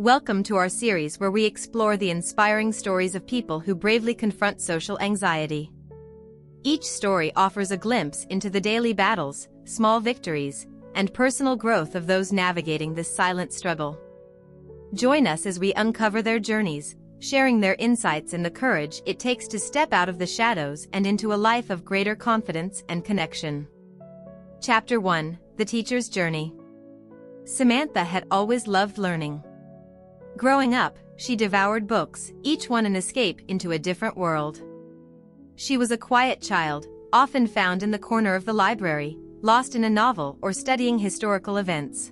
Welcome to our series where we explore the inspiring stories of people who bravely confront social anxiety. Each story offers a glimpse into the daily battles, small victories, and personal growth of those navigating this silent struggle. Join us as we uncover their journeys, sharing their insights and the courage it takes to step out of the shadows and into a life of greater confidence and connection. Chapter 1: The Teacher's Journey. Samantha had always loved learning. Growing up, she devoured books, each one an escape into a different world. She was a quiet child, often found in the corner of the library, lost in a novel or studying historical events.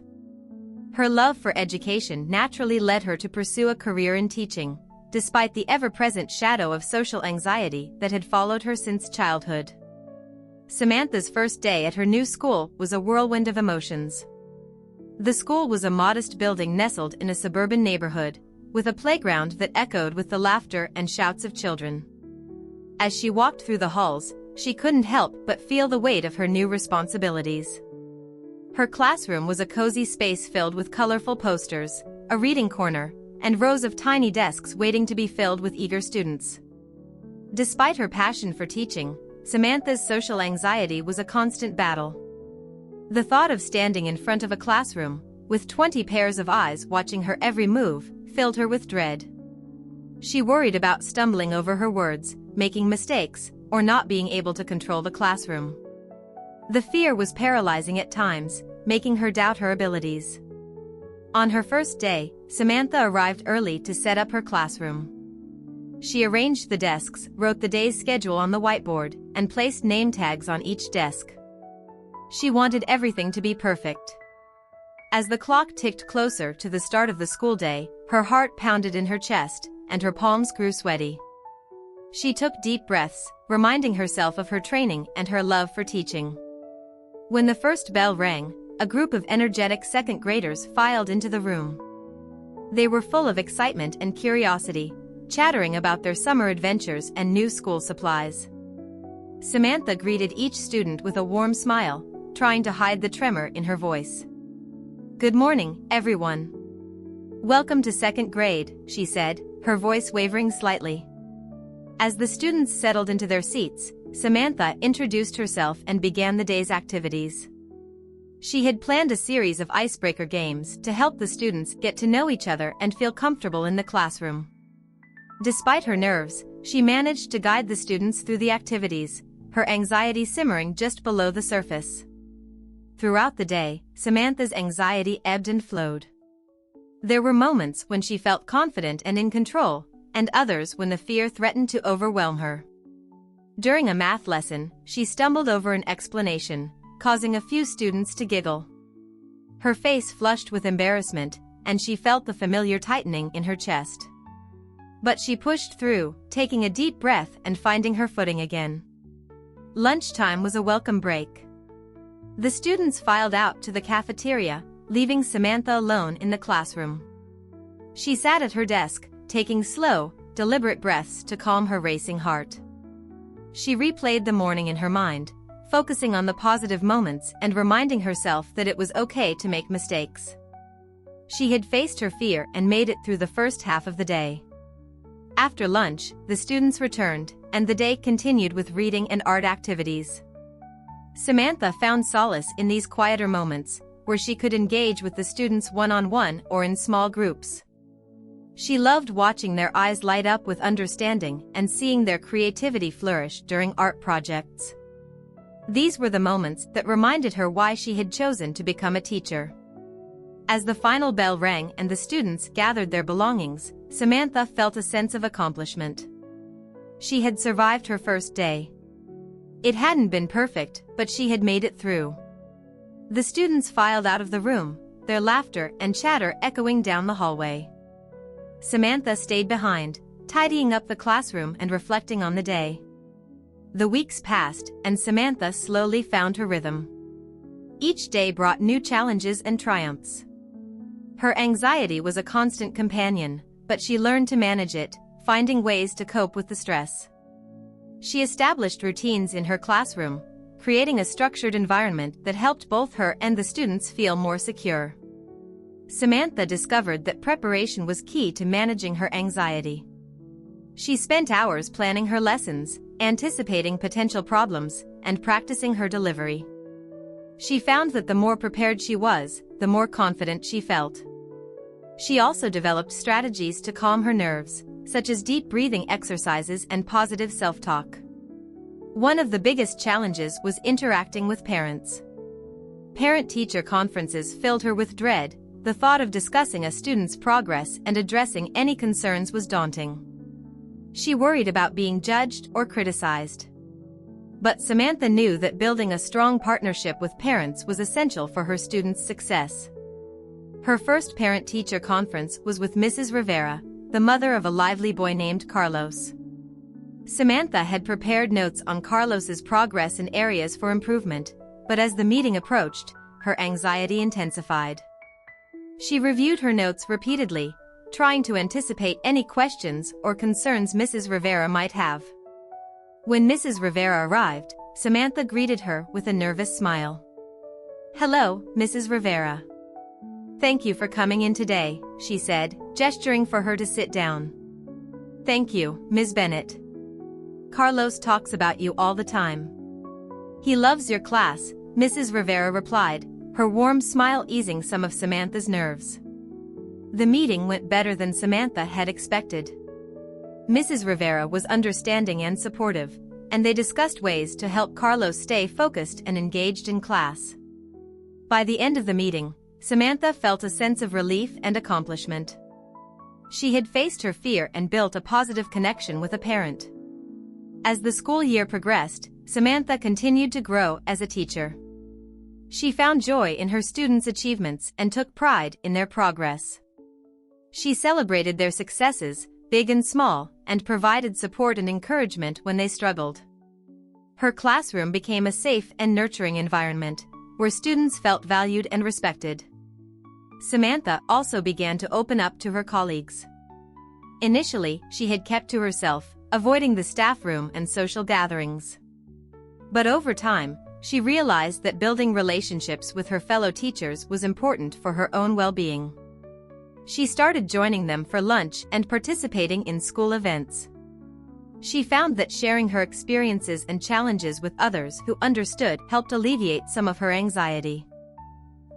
Her love for education naturally led her to pursue a career in teaching, despite the ever-present shadow of social anxiety that had followed her since childhood. Samantha's first day at her new school was a whirlwind of emotions. The school was a modest building nestled in a suburban neighborhood, with a playground that echoed with the laughter and shouts of children. As she walked through the halls, she couldn't help but feel the weight of her new responsibilities. Her classroom was a cozy space filled with colorful posters, a reading corner, and rows of tiny desks waiting to be filled with eager students. Despite her passion for teaching, Samantha's social anxiety was a constant battle. The thought of standing in front of a classroom, with 20 pairs of eyes watching her every move, filled her with dread. She worried about stumbling over her words, making mistakes, or not being able to control the classroom. The fear was paralyzing at times, making her doubt her abilities. On her first day, Samantha arrived early to set up her classroom. She arranged the desks, wrote the day's schedule on the whiteboard, and placed name tags on each desk. She wanted everything to be perfect. As the clock ticked closer to the start of the school day, her heart pounded in her chest, and her palms grew sweaty. She took deep breaths, reminding herself of her training and her love for teaching. When the first bell rang, a group of energetic second graders filed into the room. They were full of excitement and curiosity, chattering about their summer adventures and new school supplies. Samantha greeted each student with a warm smile, trying to hide the tremor in her voice. "Good morning, everyone. Welcome to second grade," she said, her voice wavering slightly. As the students settled into their seats, Samantha introduced herself and began the day's activities. She had planned a series of icebreaker games to help the students get to know each other and feel comfortable in the classroom. Despite her nerves, she managed to guide the students through the activities, her anxiety simmering just below the surface. Throughout the day, Samantha's anxiety ebbed and flowed. There were moments when she felt confident and in control, and others when the fear threatened to overwhelm her. During a math lesson, she stumbled over an explanation, causing a few students to giggle. Her face flushed with embarrassment, and she felt the familiar tightening in her chest. But she pushed through, taking a deep breath and finding her footing again. Lunchtime was a welcome break. The students filed out to the cafeteria, leaving Samantha alone in the classroom. She sat at her desk, taking slow, deliberate breaths to calm her racing heart. She replayed the morning in her mind, focusing on the positive moments and reminding herself that it was okay to make mistakes. She had faced her fear and made it through the first half of the day. After lunch, the students returned, and the day continued with reading and art activities. Samantha found solace in these quieter moments, where she could engage with the students one-on-one or in small groups. She loved watching their eyes light up with understanding and seeing their creativity flourish during art projects. These were the moments that reminded her why she had chosen to become a teacher. As the final bell rang and the students gathered their belongings, Samantha felt a sense of accomplishment. She had survived her first day. It hadn't been perfect, but she had made it through. The students filed out of the room, their laughter and chatter echoing down the hallway. Samantha stayed behind, tidying up the classroom and reflecting on the day. The weeks passed, and Samantha slowly found her rhythm. Each day brought new challenges and triumphs. Her anxiety was a constant companion, but she learned to manage it, finding ways to cope with the stress. She established routines in her classroom, creating a structured environment that helped both her and the students feel more secure. Samantha discovered that preparation was key to managing her anxiety. She spent hours planning her lessons, anticipating potential problems, and practicing her delivery. She found that the more prepared she was, the more confident she felt. She also developed strategies to calm her nerves, such as deep breathing exercises and positive self-talk. One of the biggest challenges was interacting with parents. Parent-teacher conferences filled her with dread. The thought of discussing a student's progress and addressing any concerns was daunting. She worried about being judged or criticized. But Samantha knew that building a strong partnership with parents was essential for her students' success. Her first parent-teacher conference was with Mrs. Rivera, the mother of a lively boy named Carlos. Samantha had prepared notes on Carlos's progress and areas for improvement, but as the meeting approached, her anxiety intensified. She reviewed her notes repeatedly, trying to anticipate any questions or concerns Mrs. Rivera might have. When Mrs. Rivera arrived, Samantha greeted her with a nervous smile. "Hello, Mrs. Rivera. Thank you for coming in today," she said, gesturing for her to sit down. "Thank you, Ms. Bennett. Carlos talks about you all the time. He loves your class," Mrs. Rivera replied, her warm smile easing some of Samantha's nerves. The meeting went better than Samantha had expected. Mrs. Rivera was understanding and supportive, and they discussed ways to help Carlos stay focused and engaged in class. By the end of the meeting, Samantha felt a sense of relief and accomplishment. She had faced her fear and built a positive connection with a parent. As the school year progressed, Samantha continued to grow as a teacher. She found joy in her students' achievements and took pride in their progress. She celebrated their successes, big and small, and provided support and encouragement when they struggled. Her classroom became a safe and nurturing environment, where students felt valued and respected. Samantha also began to open up to her colleagues. Initially, she had kept to herself, avoiding the staff room and social gatherings. But over time, she realized that building relationships with her fellow teachers was important for her own well-being. She started joining them for lunch and participating in school events. She found that sharing her experiences and challenges with others who understood helped alleviate some of her anxiety.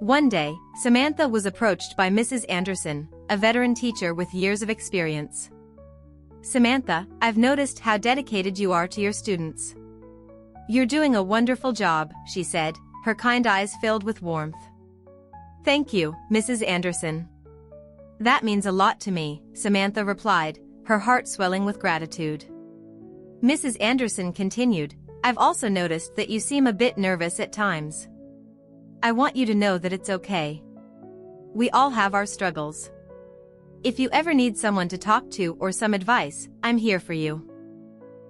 One day, Samantha was approached by Mrs. Anderson, a veteran teacher with years of experience. "Samantha, I've noticed how dedicated you are to your students. You're doing a wonderful job," she said, her kind eyes filled with warmth. "Thank you, Mrs. Anderson. That means a lot to me," Samantha replied, her heart swelling with gratitude. Mrs. Anderson continued, "I've also noticed that you seem a bit nervous at times. I want you to know that it's okay. We all have our struggles. If you ever need someone to talk to or some advice, I'm here for you."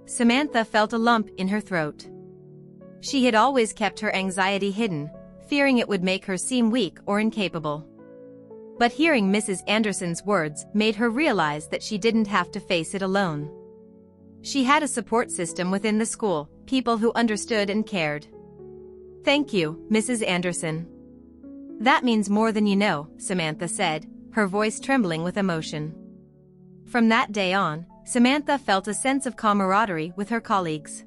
Samantha felt a lump in her throat. She had always kept her anxiety hidden, fearing it would make her seem weak or incapable. But hearing Mrs. Anderson's words made her realize that she didn't have to face it alone. She had a support system within the school, people who understood and cared. "Thank you, Mrs. Anderson. That means more than you know," Samantha said, her voice trembling with emotion. From that day on, Samantha felt a sense of camaraderie with her colleagues.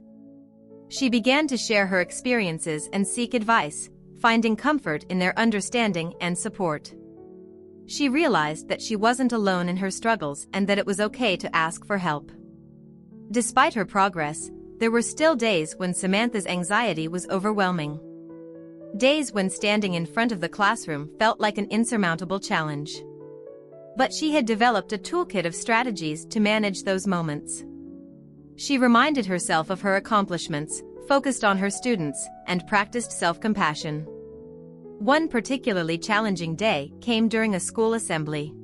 She began to share her experiences and seek advice, finding comfort in their understanding and support. She realized that she wasn't alone in her struggles and that it was okay to ask for help. Despite her progress, there were still days when Samantha's anxiety was overwhelming. Days when standing in front of the classroom felt like an insurmountable challenge. But she had developed a toolkit of strategies to manage those moments. She reminded herself of her accomplishments, focused on her students, and practiced self-compassion. One particularly challenging day came during a school assembly.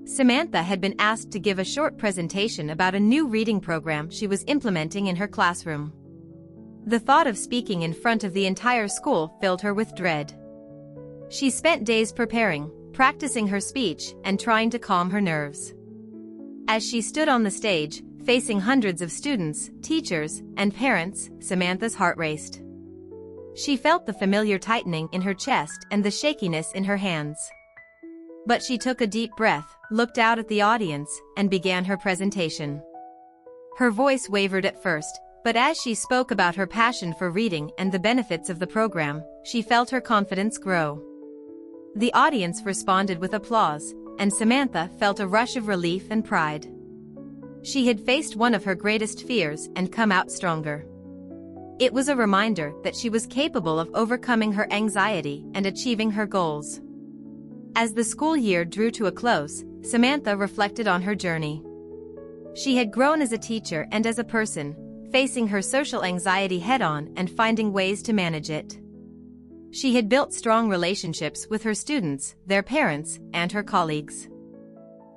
Samantha had been asked to give a short presentation about a new reading program she was implementing in her classroom. The thought of speaking in front of the entire school filled her with dread. She spent days preparing, practicing her speech, and trying to calm her nerves. As she stood on the stage, facing hundreds of students, teachers, and parents, Samantha's heart raced. She felt the familiar tightening in her chest and the shakiness in her hands. But she took a deep breath, looked out at the audience, and began her presentation. Her voice wavered at first, but as she spoke about her passion for reading and the benefits of the program, she felt her confidence grow. The audience responded with applause, and Samantha felt a rush of relief and pride. She had faced one of her greatest fears and come out stronger. It was a reminder that she was capable of overcoming her anxiety and achieving her goals. As the school year drew to a close, Samantha reflected on her journey. She had grown as a teacher and as a person, facing her social anxiety head-on and finding ways to manage it. She had built strong relationships with her students, their parents, and her colleagues.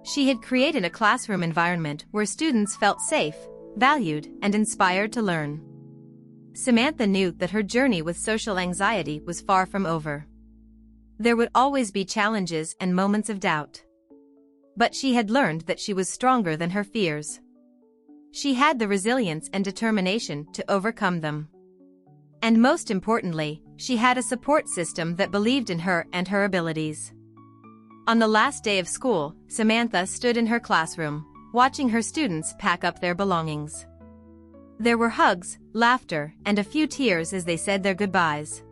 She had created a classroom environment where students felt safe, valued, and inspired to learn. Samantha knew that her journey with social anxiety was far from over. There would always be challenges and moments of doubt. But she had learned that she was stronger than her fears. She had the resilience and determination to overcome them. And most importantly, she had a support system that believed in her and her abilities. On the last day of school, Samantha stood in her classroom, watching her students pack up their belongings. There were hugs, laughter, and a few tears as they said their goodbyes.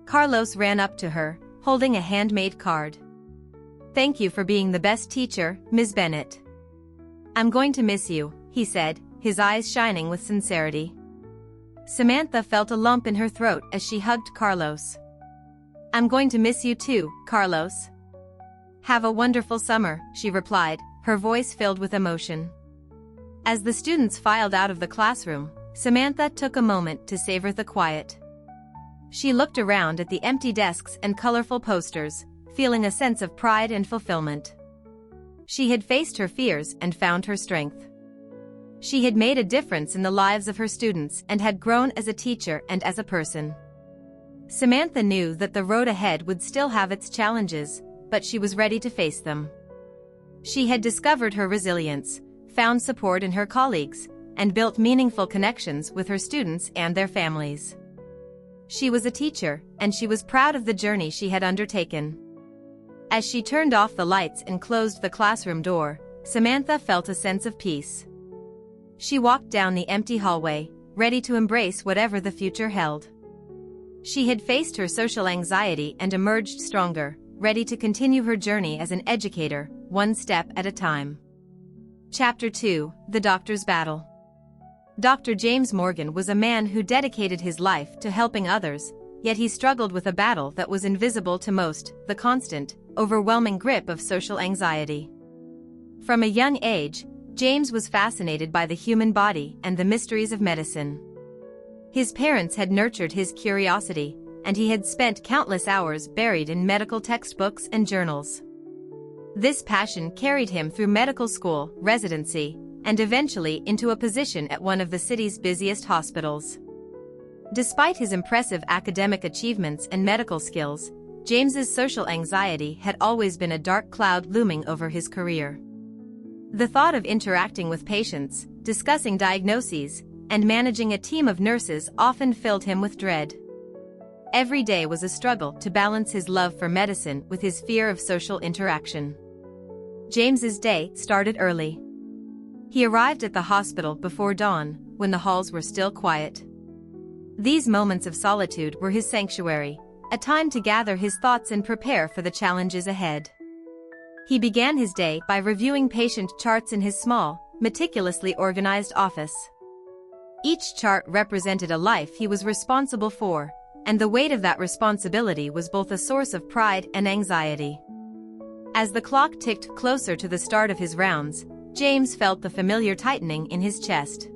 Carlos ran up to her, holding a handmade card. "Thank you for being the best teacher, Ms. Bennett. I'm going to miss you," he said, his eyes shining with sincerity. Samantha felt a lump in her throat as she hugged Carlos. "I'm going to miss you too, Carlos." "Have a wonderful summer," she replied, her voice filled with emotion. As the students filed out of the classroom, Samantha took a moment to savor the quiet. She looked around at the empty desks and colorful posters, feeling a sense of pride and fulfillment. She had faced her fears and found her strength. She had made a difference in the lives of her students and had grown as a teacher and as a person. Samantha knew that the road ahead would still have its challenges, but she was ready to face them. She had discovered her resilience, found support in her colleagues, and built meaningful connections with her students and their families. She was a teacher, and she was proud of the journey she had undertaken. As she turned off the lights and closed the classroom door, Samantha felt a sense of peace. She walked down the empty hallway, ready to embrace whatever the future held. She had faced her social anxiety and emerged stronger, ready to continue her journey as an educator, one step at a time. Chapter 2: The Doctor's Battle. Dr. James Morgan was a man who dedicated his life to helping others, yet he struggled with a battle that was invisible to most: the constant, overwhelming grip of social anxiety. From a young age, James was fascinated by the human body and the mysteries of medicine. His parents had nurtured his curiosity, and he had spent countless hours buried in medical textbooks and journals. This passion carried him through medical school, residency, and eventually into a position at one of the city's busiest hospitals. Despite his impressive academic achievements and medical skills, James's social anxiety had always been a dark cloud looming over his career. The thought of interacting with patients, discussing diagnoses, and managing a team of nurses often filled him with dread. Every day was a struggle to balance his love for medicine with his fear of social interaction. James's day started early. He arrived at the hospital before dawn, when the halls were still quiet. These moments of solitude were his sanctuary, a time to gather his thoughts and prepare for the challenges ahead. He began his day by reviewing patient charts in his small, meticulously organized office. Each chart represented a life he was responsible for, and the weight of that responsibility was both a source of pride and anxiety. As the clock ticked closer to the start of his rounds, James felt the familiar tightening in his chest.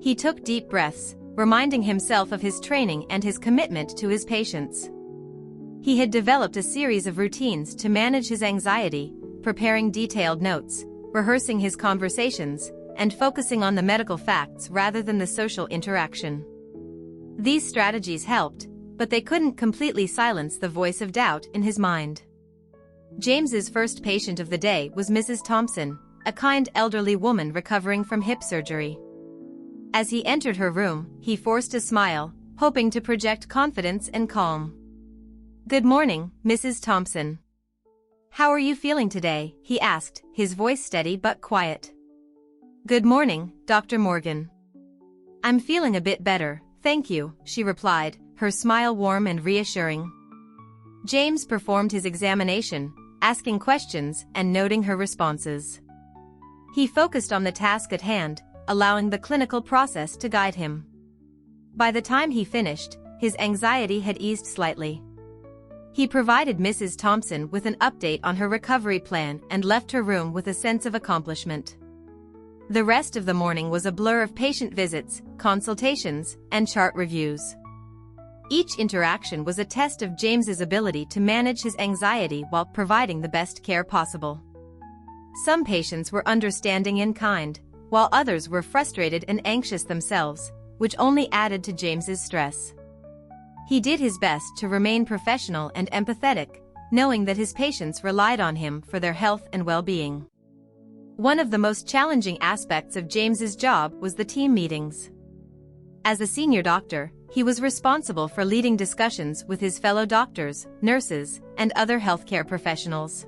He took deep breaths, reminding himself of his training and his commitment to his patients. He had developed a series of routines to manage his anxiety, preparing detailed notes, rehearsing his conversations, and focusing on the medical facts rather than the social interaction. These strategies helped, but they couldn't completely silence the voice of doubt in his mind. James's first patient of the day was Mrs. Thompson, a kind elderly woman recovering from hip surgery. As he entered her room, he forced a smile, hoping to project confidence and calm. "Good morning, Mrs. Thompson. "How are you feeling today?" he asked, his voice steady but quiet. "Good morning, Dr. Morgan. I'm feeling a bit better, thank you," she replied, her smile warm and reassuring. James performed his examination, asking questions and noting her responses. He focused on the task at hand, allowing the clinical process to guide him. By the time he finished, his anxiety had eased slightly. He provided Mrs. Thompson with an update on her recovery plan and left her room with a sense of accomplishment. The rest of the morning was a blur of patient visits, consultations, and chart reviews. Each interaction was a test of James's ability to manage his anxiety while providing the best care possible. Some patients were understanding and kind, while others were frustrated and anxious themselves, which only added to James's stress. He did his best to remain professional and empathetic, knowing that his patients relied on him for their health and well-being. One of the most challenging aspects of James's job was the team meetings. As a senior doctor, he was responsible for leading discussions with his fellow doctors, nurses, and other healthcare professionals.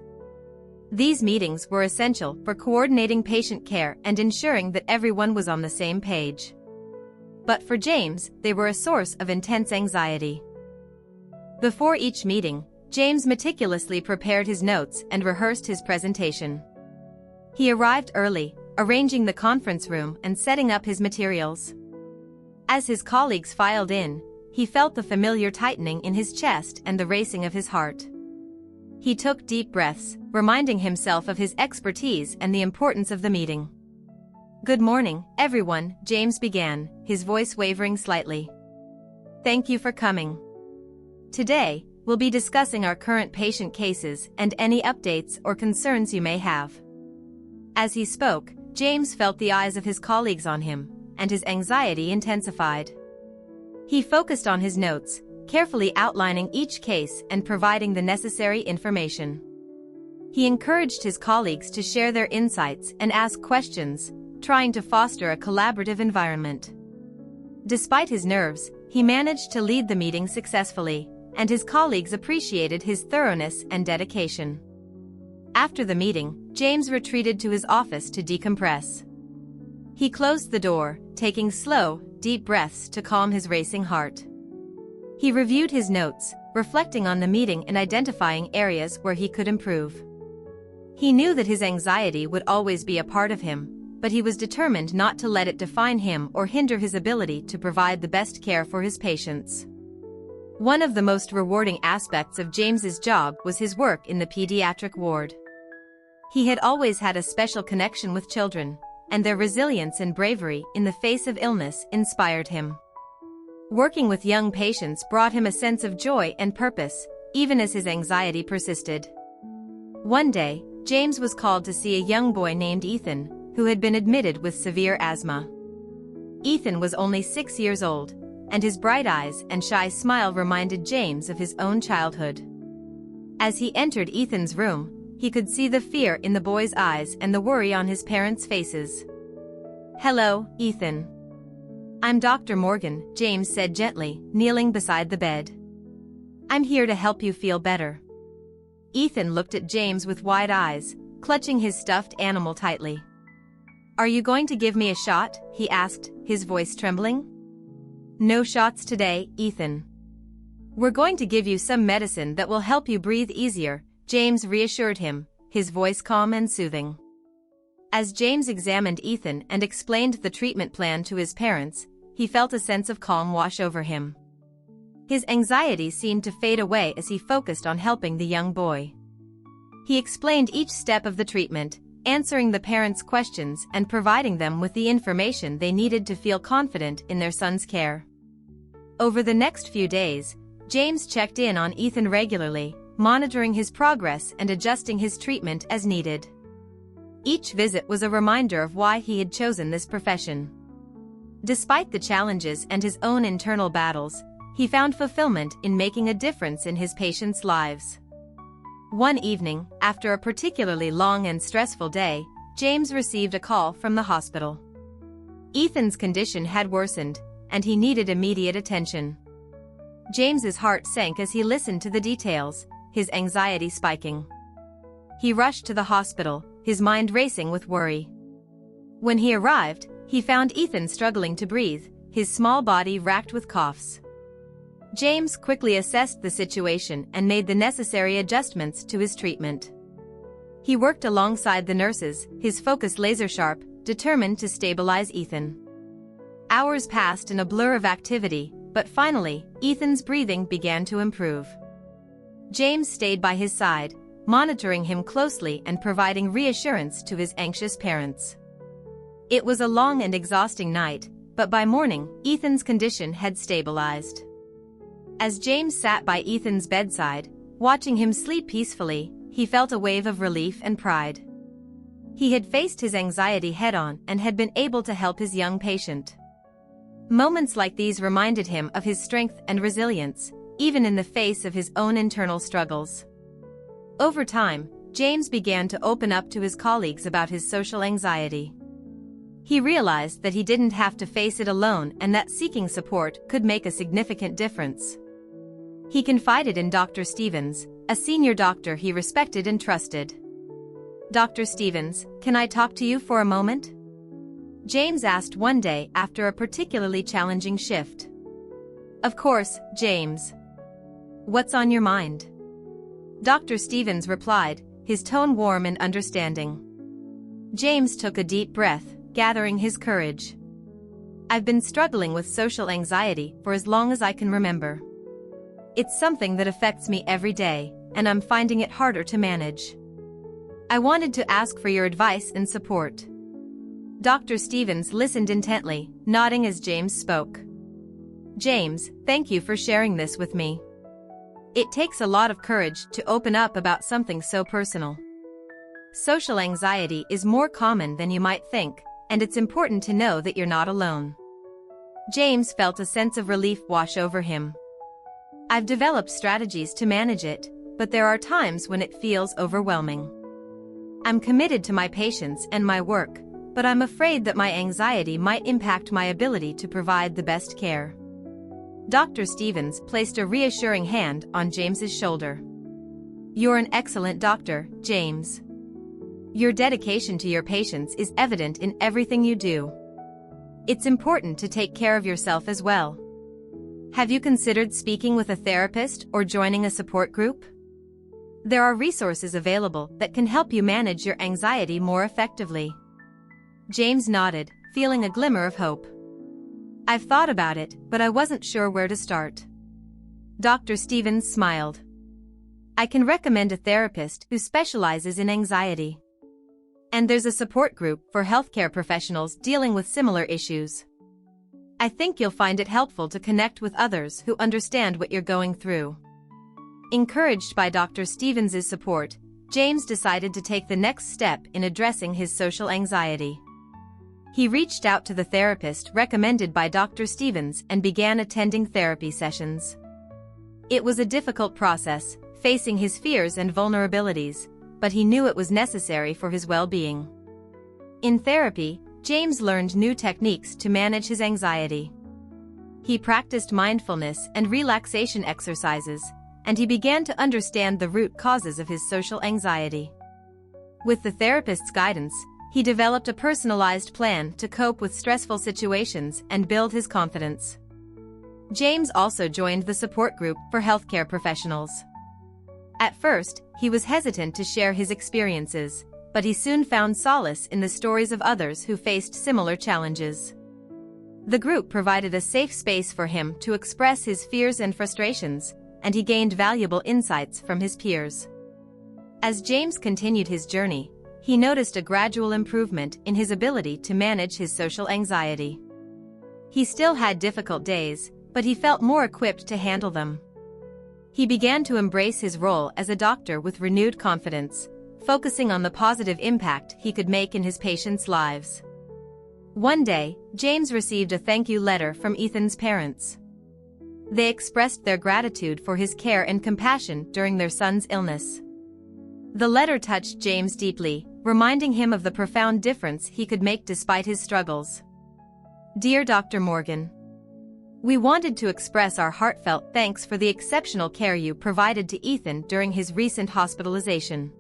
These meetings were essential for coordinating patient care and ensuring that everyone was on the same page. But for James, they were a source of intense anxiety. Before each meeting, James meticulously prepared his notes and rehearsed his presentation. He arrived early, arranging the conference room and setting up his materials. As his colleagues filed in, he felt the familiar tightening in his chest and the racing of his heart. He took deep breaths, reminding himself of his expertise and the importance of the meeting. "Good morning, everyone," James began, his voice wavering slightly. "Thank you for coming. Today, we'll be discussing our current patient cases and any updates or concerns you may have." As he spoke, James felt the eyes of his colleagues on him, and his anxiety intensified. He focused on his notes, carefully outlining each case and providing the necessary information. He encouraged his colleagues to share their insights and ask questions, trying to foster a collaborative environment. Despite his nerves, he managed to lead the meeting successfully, and his colleagues appreciated his thoroughness and dedication. After the meeting, James retreated to his office to decompress. He closed the door, taking slow, deep breaths to calm his racing heart. He reviewed his notes, reflecting on the meeting and identifying areas where he could improve. He knew that his anxiety would always be a part of him, but he was determined not to let it define him or hinder his ability to provide the best care for his patients. One of the most rewarding aspects of James's job was his work in the pediatric ward. He had always had a special connection with children, and their resilience and bravery in the face of illness inspired him. Working with young patients brought him a sense of joy and purpose, even as his anxiety persisted. One day, James was called to see a young boy named Ethan, who had been admitted with severe asthma. Ethan was only 6 years old, and his bright eyes and shy smile reminded James of his own childhood. As he entered Ethan's room, he could see the fear in the boy's eyes and the worry on his parents' faces. "Hello, Ethan. I'm Dr. Morgan," James said gently, kneeling beside the bed. "I'm here to help you feel better." Ethan looked at James with wide eyes, clutching his stuffed animal tightly. "Are you going to give me a shot?" he asked, his voice trembling. "No shots today, Ethan. We're going to give you some medicine that will help you breathe easier," James reassured him, his voice calm and soothing. As James examined Ethan and explained the treatment plan to his parents, he felt a sense of calm wash over him. His anxiety seemed to fade away as he focused on helping the young boy. He explained each step of the treatment, answering the parents' questions and providing them with the information they needed to feel confident in their son's care. Over the next few days, James checked in on Ethan regularly, monitoring his progress and adjusting his treatment as needed. Each visit was a reminder of why he had chosen this profession. Despite the challenges and his own internal battles, he found fulfillment in making a difference in his patients' lives. One evening, after a particularly long and stressful day, James received a call from the hospital. Ethan's condition had worsened, and he needed immediate attention. James's heart sank as he listened to the details, his anxiety spiking. he rushed to the hospital, his mind racing with worry. When he arrived, he found Ethan struggling to breathe, his small body racked with coughs. James quickly assessed the situation and made the necessary adjustments to his treatment. He worked alongside the nurses, his focus laser-sharp, determined to stabilize Ethan. Hours passed in a blur of activity, but finally, Ethan's breathing began to improve. James stayed by his side, monitoring him closely and providing reassurance to his anxious parents. It was a long and exhausting night, but by morning, Ethan's condition had stabilized. As James sat by Ethan's bedside, watching him sleep peacefully, he felt a wave of relief and pride. He had faced his anxiety head-on and had been able to help his young patient. Moments like these reminded him of his strength and resilience, even in the face of his own internal struggles. Over time, James began to open up to his colleagues about his social anxiety. He realized that he didn't have to face it alone and that seeking support could make a significant difference. He confided in Dr. Stevens, a senior doctor he respected and trusted. "Dr. Stevens, can I talk to you for a moment?" James asked one day after a particularly challenging shift. "Of course, James. What's on your mind?" Dr. Stevens replied, his tone warm and understanding. James took a deep breath, gathering his courage. "I've been struggling with social anxiety for as long as I can remember. It's something that affects me every day, and I'm finding it harder to manage. I wanted to ask for your advice and support." Dr. Stevens listened intently, nodding as James spoke. "James, thank you for sharing this with me. It takes a lot of courage to open up about something so personal. Social anxiety is more common than you might think, and it's important to know that you're not alone." James felt a sense of relief wash over him. "I've developed strategies to manage it, but there are times when it feels overwhelming. I'm committed to my patients and my work, but I'm afraid that my anxiety might impact my ability to provide the best care." Dr. Stevens placed a reassuring hand on James's shoulder. "You're an excellent doctor, James. Your dedication to your patients is evident in everything you do. It's important to take care of yourself as well. Have you considered speaking with a therapist or joining a support group? There are resources available that can help you manage your anxiety more effectively." James nodded, feeling a glimmer of hope. "I've thought about it, but I wasn't sure where to start." Dr. Stevens smiled. "I can recommend a therapist who specializes in anxiety. And there's a support group for healthcare professionals dealing with similar issues. I think you'll find it helpful to connect with others who understand what you're going through." Encouraged by Dr. Stevens' support, James decided to take the next step in addressing his social anxiety. He reached out to the therapist recommended by Dr. Stevens and began attending therapy sessions. It was a difficult process, facing his fears and vulnerabilities, but he knew it was necessary for his well-being. In therapy, James learned new techniques to manage his anxiety. He practiced mindfulness and relaxation exercises, and he began to understand the root causes of his social anxiety. With the therapist's guidance, he developed a personalized plan to cope with stressful situations and build his confidence. James also joined the support group for healthcare professionals. At first, he was hesitant to share his experiences, but he soon found solace in the stories of others who faced similar challenges. The group provided a safe space for him to express his fears and frustrations, and he gained valuable insights from his peers. As James continued his journey, he noticed a gradual improvement in his ability to manage his social anxiety. He still had difficult days, but he felt more equipped to handle them. He began to embrace his role as a doctor with renewed confidence, focusing on the positive impact he could make in his patients' lives. One day, James received a thank you letter from Ethan's parents. They expressed their gratitude for his care and compassion during their son's illness. The letter touched James deeply, reminding him of the profound difference he could make despite his struggles. "Dear Dr. Morgan, we wanted to express our heartfelt thanks for the exceptional care you provided to Ethan during his recent hospitalization.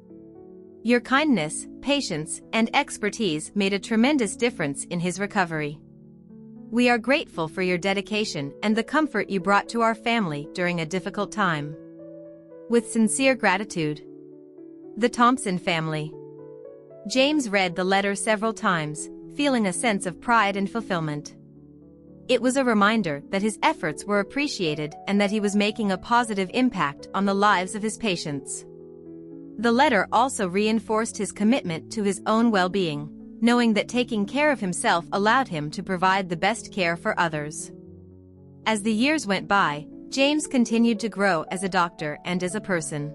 Your kindness, patience, and expertise made a tremendous difference in his recovery. We are grateful for your dedication and the comfort you brought to our family during a difficult time. With sincere gratitude. The Thompson family. James read the letter several times, feeling a sense of pride and fulfillment. It was a reminder that his efforts were appreciated and that he was making a positive impact on the lives of his patients. The letter also reinforced his commitment to his own well-being, knowing that taking care of himself allowed him to provide the best care for others. As the years went by, James continued to grow as a doctor and as a person.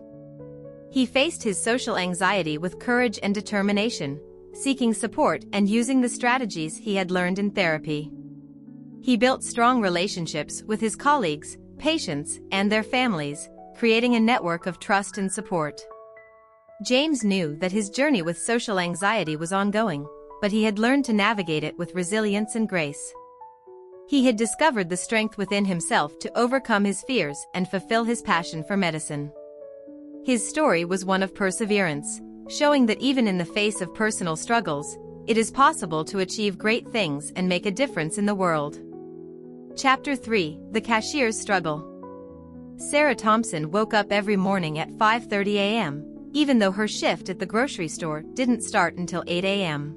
He faced his social anxiety with courage and determination, seeking support and using the strategies he had learned in therapy. He built strong relationships with his colleagues, patients, and their families, creating a network of trust and support. James knew that his journey with social anxiety was ongoing, but he had learned to navigate it with resilience and grace. He had discovered the strength within himself to overcome his fears and fulfill his passion for medicine. His story was one of perseverance, showing that even in the face of personal struggles, it is possible to achieve great things and make a difference in the world. Chapter 3: The Cashier's Struggle. Sarah Thompson woke up every morning at 5:30 a.m., even though her shift at the grocery store didn't start until 8 a.m.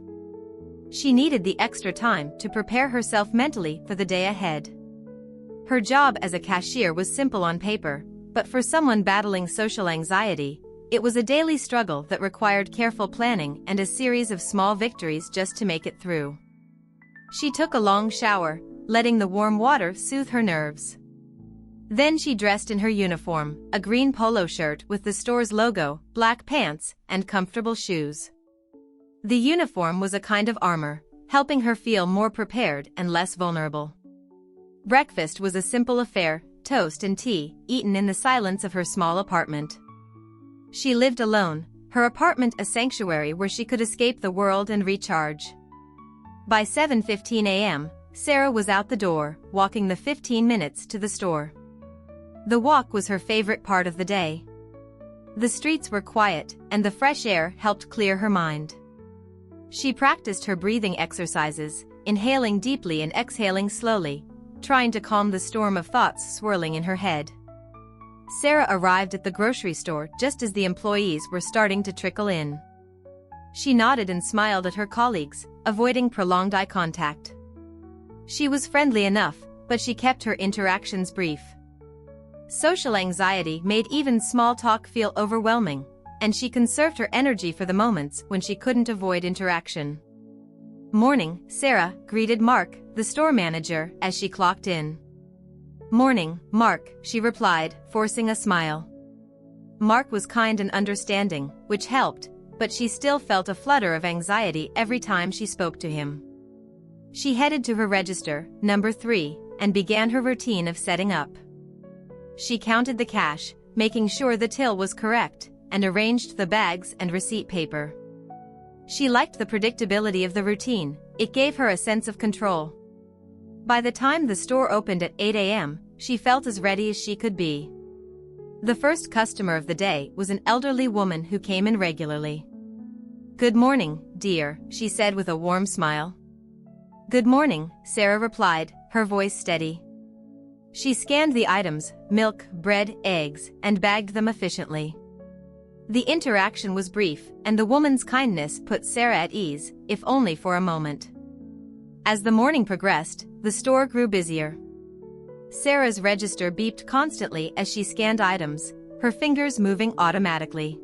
She needed the extra time to prepare herself mentally for the day ahead. Her job as a cashier was simple on paper, but for someone battling social anxiety, it was a daily struggle that required careful planning and a series of small victories just to make it through. She took a long shower, letting the warm water soothe her nerves. Then she dressed in her uniform, a green polo shirt with the store's logo, black pants, and comfortable shoes. The uniform was a kind of armor, helping her feel more prepared and less vulnerable. Breakfast was a simple affair, toast and tea, eaten in the silence of her small apartment. She lived alone, her apartment a sanctuary where she could escape the world and recharge. By 7:15 a.m., Sarah was out the door, walking the 15 minutes to the store. The walk was her favorite part of the day. The streets were quiet, and the fresh air helped clear her mind. She practiced her breathing exercises, inhaling deeply and exhaling slowly, trying to calm the storm of thoughts swirling in her head. Sarah arrived at the grocery store just as the employees were starting to trickle in. She nodded and smiled at her colleagues, avoiding prolonged eye contact. She was friendly enough, but she kept her interactions brief. Social anxiety made even small talk feel overwhelming, and she conserved her energy for the moments when she couldn't avoid interaction. "Morning, Sarah," greeted Mark, the store manager, as she clocked in. "Morning, Mark," she replied, forcing a smile. Mark was kind and understanding, which helped, but she still felt a flutter of anxiety every time she spoke to him. She headed to her register, number 3, and began her routine of setting up. She counted the cash, making sure the till was correct, and arranged the bags and receipt paper. She liked the predictability of the routine, it gave her a sense of control. By the time the store opened at 8 a.m., she felt as ready as she could be. The first customer of the day was an elderly woman who came in regularly. "Good morning, dear," she said with a warm smile. "Good morning," Sarah replied, her voice steady. She scanned the items, milk, bread, eggs, and bagged them efficiently. The interaction was brief, and the woman's kindness put Sarah at ease, if only for a moment. As the morning progressed, the store grew busier. Sarah's register beeped constantly as she scanned items, her fingers moving automatically.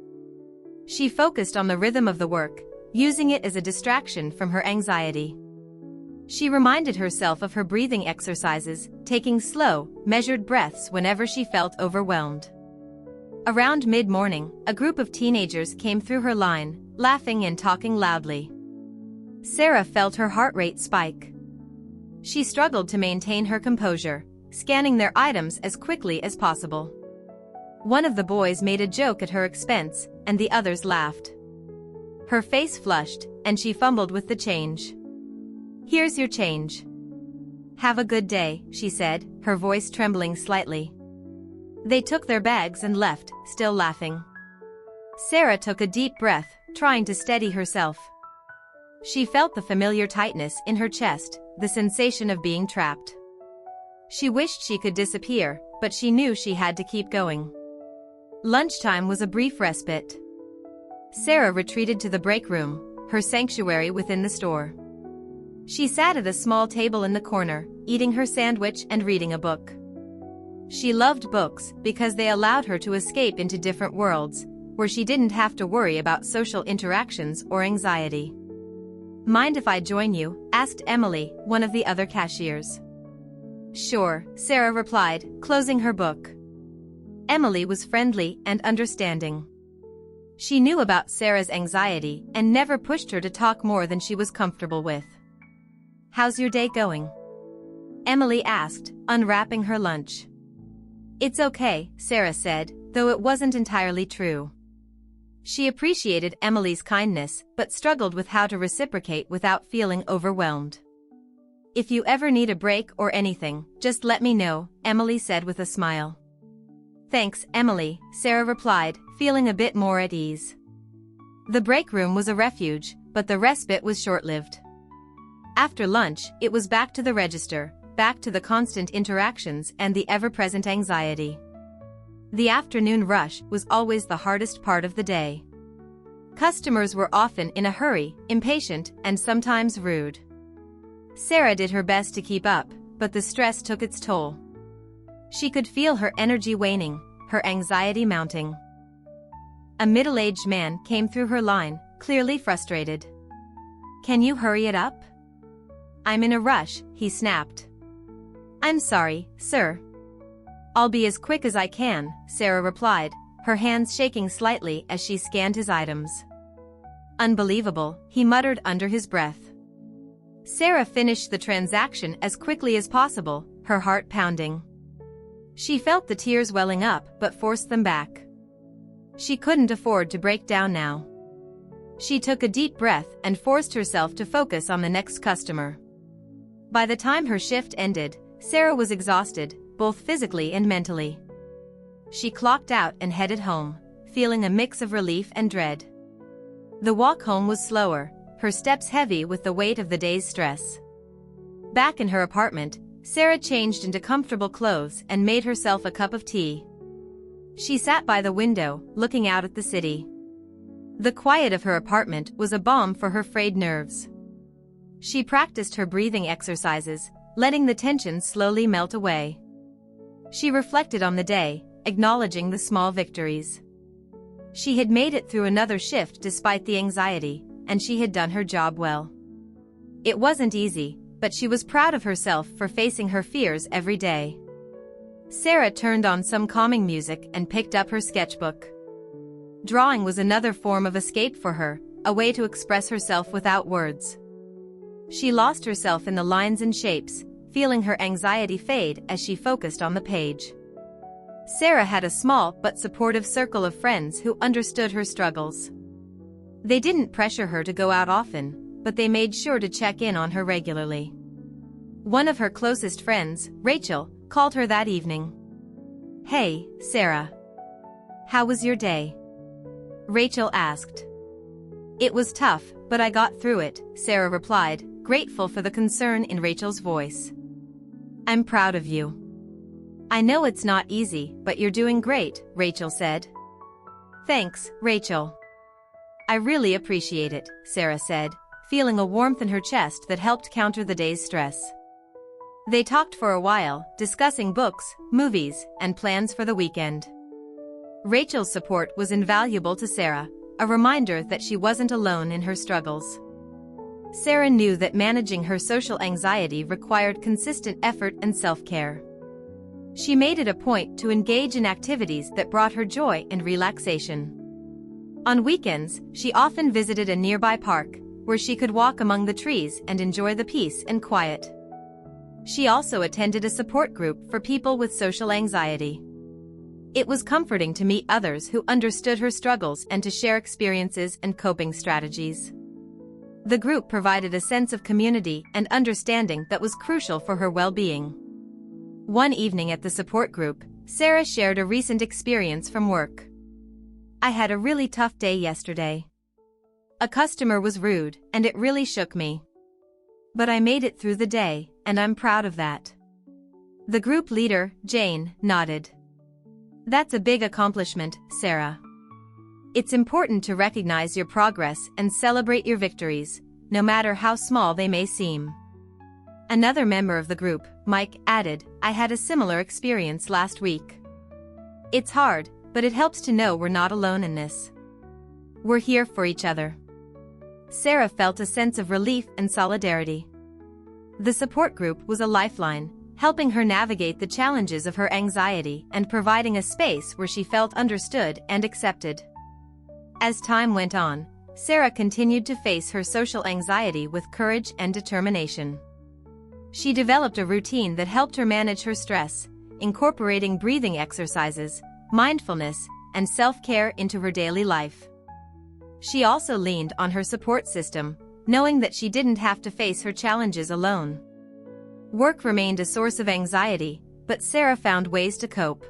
She focused on the rhythm of the work, using it as a distraction from her anxiety. She reminded herself of her breathing exercises, taking slow, measured breaths whenever she felt overwhelmed. Around mid-morning, a group of teenagers came through her line, laughing and talking loudly. Sarah felt her heart rate spike. She struggled to maintain her composure, scanning their items as quickly as possible. One of the boys made a joke at her expense, and the others laughed. Her face flushed, and she fumbled with the change. "Here's your change." "Have a good day," she said, her voice trembling slightly. They took their bags and left, still laughing. Sarah took a deep breath, trying to steady herself. She felt the familiar tightness in her chest, the sensation of being trapped. She wished she could disappear, but she knew she had to keep going. Lunchtime was a brief respite. Sarah retreated to the break room, her sanctuary within the store. She sat at a small table in the corner, eating her sandwich and reading a book. She loved books because they allowed her to escape into different worlds, where she didn't have to worry about social interactions or anxiety. "Mind if I join you?" asked Emily, one of the other cashiers. "Sure," Sarah replied, closing her book. Emily was friendly and understanding. She knew about Sarah's anxiety and never pushed her to talk more than she was comfortable with. "How's your day going?" Emily asked, unwrapping her lunch. "It's okay," Sarah said, though it wasn't entirely true. She appreciated Emily's kindness, but struggled with how to reciprocate without feeling overwhelmed. "If you ever need a break or anything, just let me know," Emily said with a smile. "Thanks, Emily," Sarah replied, feeling a bit more at ease. The break room was a refuge, but the respite was short-lived. After lunch, it was back to the register, back to the constant interactions and the ever-present anxiety. The afternoon rush was always the hardest part of the day. Customers were often in a hurry, impatient, and sometimes rude. Sarah did her best to keep up, but the stress took its toll. She could feel her energy waning, her anxiety mounting. A middle-aged man came through her line, clearly frustrated. "Can you hurry it up?" "I'm in a rush," he snapped. "I'm sorry, sir." "I'll be as quick as I can," Sarah replied, her hands shaking slightly as she scanned his items. "Unbelievable," he muttered under his breath. Sarah finished the transaction as quickly as possible, her heart pounding. She felt the tears welling up but forced them back. She couldn't afford to break down now. She took a deep breath and forced herself to focus on the next customer. By the time her shift ended, Sarah was exhausted, both physically and mentally. She clocked out and headed home, feeling a mix of relief and dread. The walk home was slower, her steps heavy with the weight of the day's stress. Back in her apartment, Sarah changed into comfortable clothes and made herself a cup of tea. She sat by the window, looking out at the city. The quiet of her apartment was a balm for her frayed nerves. She practiced her breathing exercises, letting the tension slowly melt away. She reflected on the day, acknowledging the small victories. She had made it through another shift despite the anxiety, and she had done her job well. It wasn't easy, but she was proud of herself for facing her fears every day. Sarah turned on some calming music and picked up her sketchbook. Drawing was another form of escape for her, a way to express herself without words. She lost herself in the lines and shapes, feeling her anxiety fade as she focused on the page. Sarah had a small but supportive circle of friends who understood her struggles. They didn't pressure her to go out often, but they made sure to check in on her regularly. One of her closest friends, Rachel, called her that evening. "Hey, Sarah. How was your day?" Rachel asked. "It was tough, but I got through it," Sarah replied, grateful for the concern in Rachel's voice. "I'm proud of you." "I know it's not easy, but you're doing great," Rachel said. "Thanks, Rachel. I really appreciate it," Sarah said, feeling a warmth in her chest that helped counter the day's stress. They talked for a while, discussing books, movies, and plans for the weekend. Rachel's support was invaluable to Sarah, a reminder that she wasn't alone in her struggles. Sarah knew that managing her social anxiety required consistent effort and self-care. She made it a point to engage in activities that brought her joy and relaxation. On weekends, she often visited a nearby park, where she could walk among the trees and enjoy the peace and quiet. She also attended a support group for people with social anxiety. It was comforting to meet others who understood her struggles and to share experiences and coping strategies. The group provided a sense of community and understanding that was crucial for her well-being. One evening at the support group, Sarah shared a recent experience from work. "I had a really tough day yesterday. A customer was rude, and it really shook me. But I made it through the day, and I'm proud of that. The group leader, Jane, nodded. That's a big accomplishment, Sarah. It's important to recognize your progress and celebrate your victories, no matter how small they may seem. Another member of the group, Mike, added, I had a similar experience last week. It's hard, but it helps to know we're not alone in this. We're here for each other. Sarah felt a sense of relief and solidarity. The support group was a lifeline, helping her navigate the challenges of her anxiety and providing a space where she felt understood and accepted. As time went on, Sarah continued to face her social anxiety with courage and determination. She developed a routine that helped her manage her stress, incorporating breathing exercises, mindfulness, and self-care into her daily life. She also leaned on her support system, knowing that she didn't have to face her challenges alone. Work remained a source of anxiety, but Sarah found ways to cope.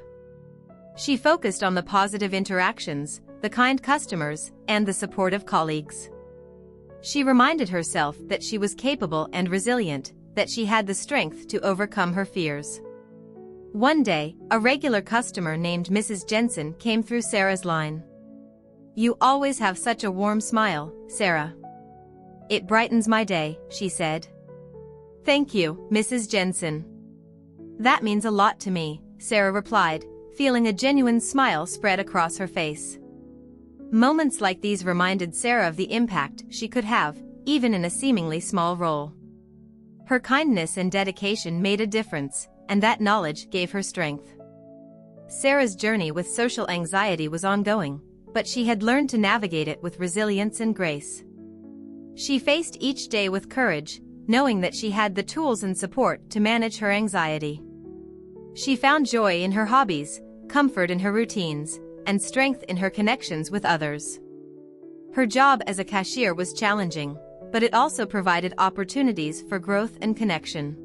She focused on the positive interactions, the kind customers, and the supportive colleagues. She reminded herself that she was capable and resilient, that she had the strength to overcome her fears. One day, a regular customer named Mrs. Jensen came through Sarah's line. You always have such a warm smile, Sarah. It brightens my day, she said. Thank you, Mrs. Jensen. That means a lot to me, Sarah replied, feeling a genuine smile spread across her face. Moments like these reminded Sarah of the impact she could have, even in a seemingly small role. Her kindness and dedication made a difference, and that knowledge gave her strength. Sarah's journey with social anxiety was ongoing, but she had learned to navigate it with resilience and grace. She faced each day with courage, knowing that she had the tools and support to manage her anxiety. She found joy in her hobbies, comfort in her routines, and strength in her connections with others. Her job as a cashier was challenging, but it also provided opportunities for growth and connection.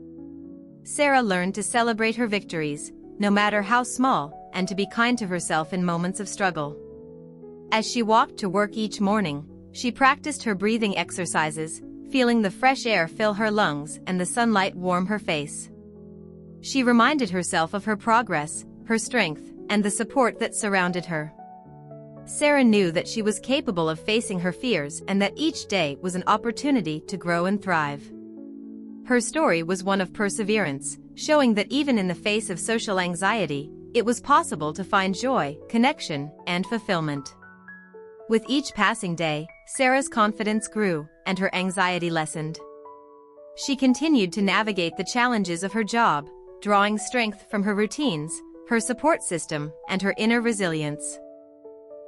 Sarah learned to celebrate her victories, no matter how small, and to be kind to herself in moments of struggle. As she walked to work each morning, she practiced her breathing exercises, feeling the fresh air fill her lungs and the sunlight warm her face. She reminded herself of her progress, her strength, and the support that surrounded her. Sarah knew that she was capable of facing her fears and that each day was an opportunity to grow and thrive. Her story was one of perseverance, showing that even in the face of social anxiety, it was possible to find joy, connection, and fulfillment. With each passing day, Sarah's confidence grew, and her anxiety lessened. She continued to navigate the challenges of her job, drawing strength from her routines, her support system, and her inner resilience.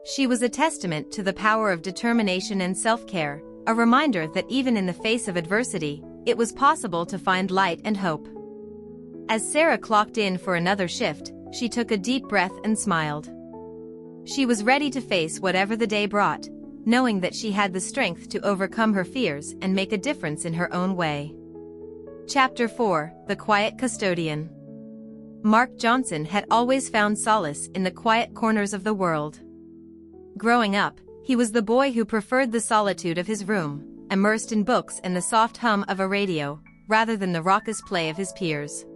She was a testament to the power of determination and self-care, a reminder that even in the face of adversity, it was possible to find light and hope. As Sarah clocked in for another shift, she took a deep breath and smiled. She was ready to face whatever the day brought, knowing that she had the strength to overcome her fears and make a difference in her own way. Chapter 4: The Quiet Custodian. Mark Johnson had always found solace in the quiet corners of the world. Growing up, he was the boy who preferred the solitude of his room, immersed in books and the soft hum of a radio, rather than the raucous play of his peers.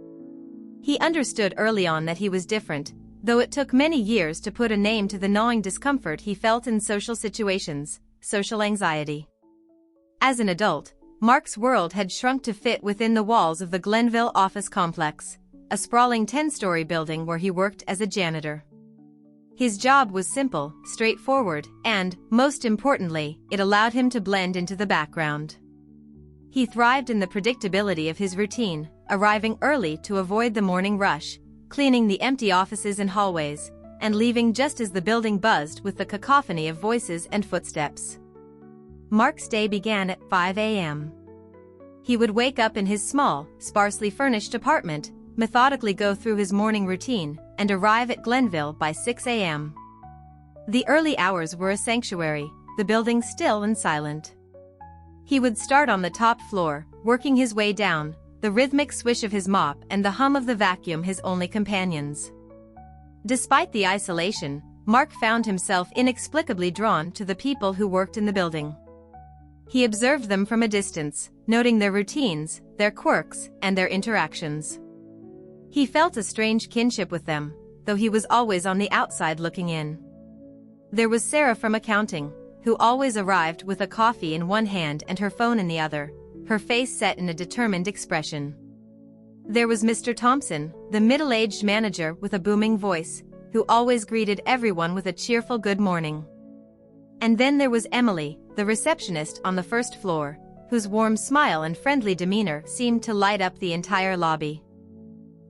He understood early on that he was different, though it took many years to put a name to the gnawing discomfort he felt in social situations, social anxiety. As an adult, Mark's world had shrunk to fit within the walls of the Glenville office complex, a sprawling 10-story building where he worked as a janitor. His job was simple, straightforward, and, most importantly, it allowed him to blend into the background. He thrived in the predictability of his routine, arriving early to avoid the morning rush, cleaning the empty offices and hallways, and leaving just as the building buzzed with the cacophony of voices and footsteps. Mark's day began at 5 a.m. He would wake up in his small, sparsely furnished apartment, methodically go through his morning routine, and arrive at Glenville by 6 a.m. The early hours were a sanctuary, the building still and silent. He would start on the top floor, working his way down, the rhythmic swish of his mop and the hum of the vacuum his only companions. Despite the isolation, Mark found himself inexplicably drawn to the people who worked in the building. He observed them from a distance, noting their routines, their quirks, and their interactions. He felt a strange kinship with them, though he was always on the outside looking in. There was Sarah from accounting, who always arrived with a coffee in one hand and her phone in the other, her face set in a determined expression. There was Mr. Thompson, the middle-aged manager with a booming voice, who always greeted everyone with a cheerful good morning. And then there was Emily, the receptionist on the first floor, whose warm smile and friendly demeanor seemed to light up the entire lobby.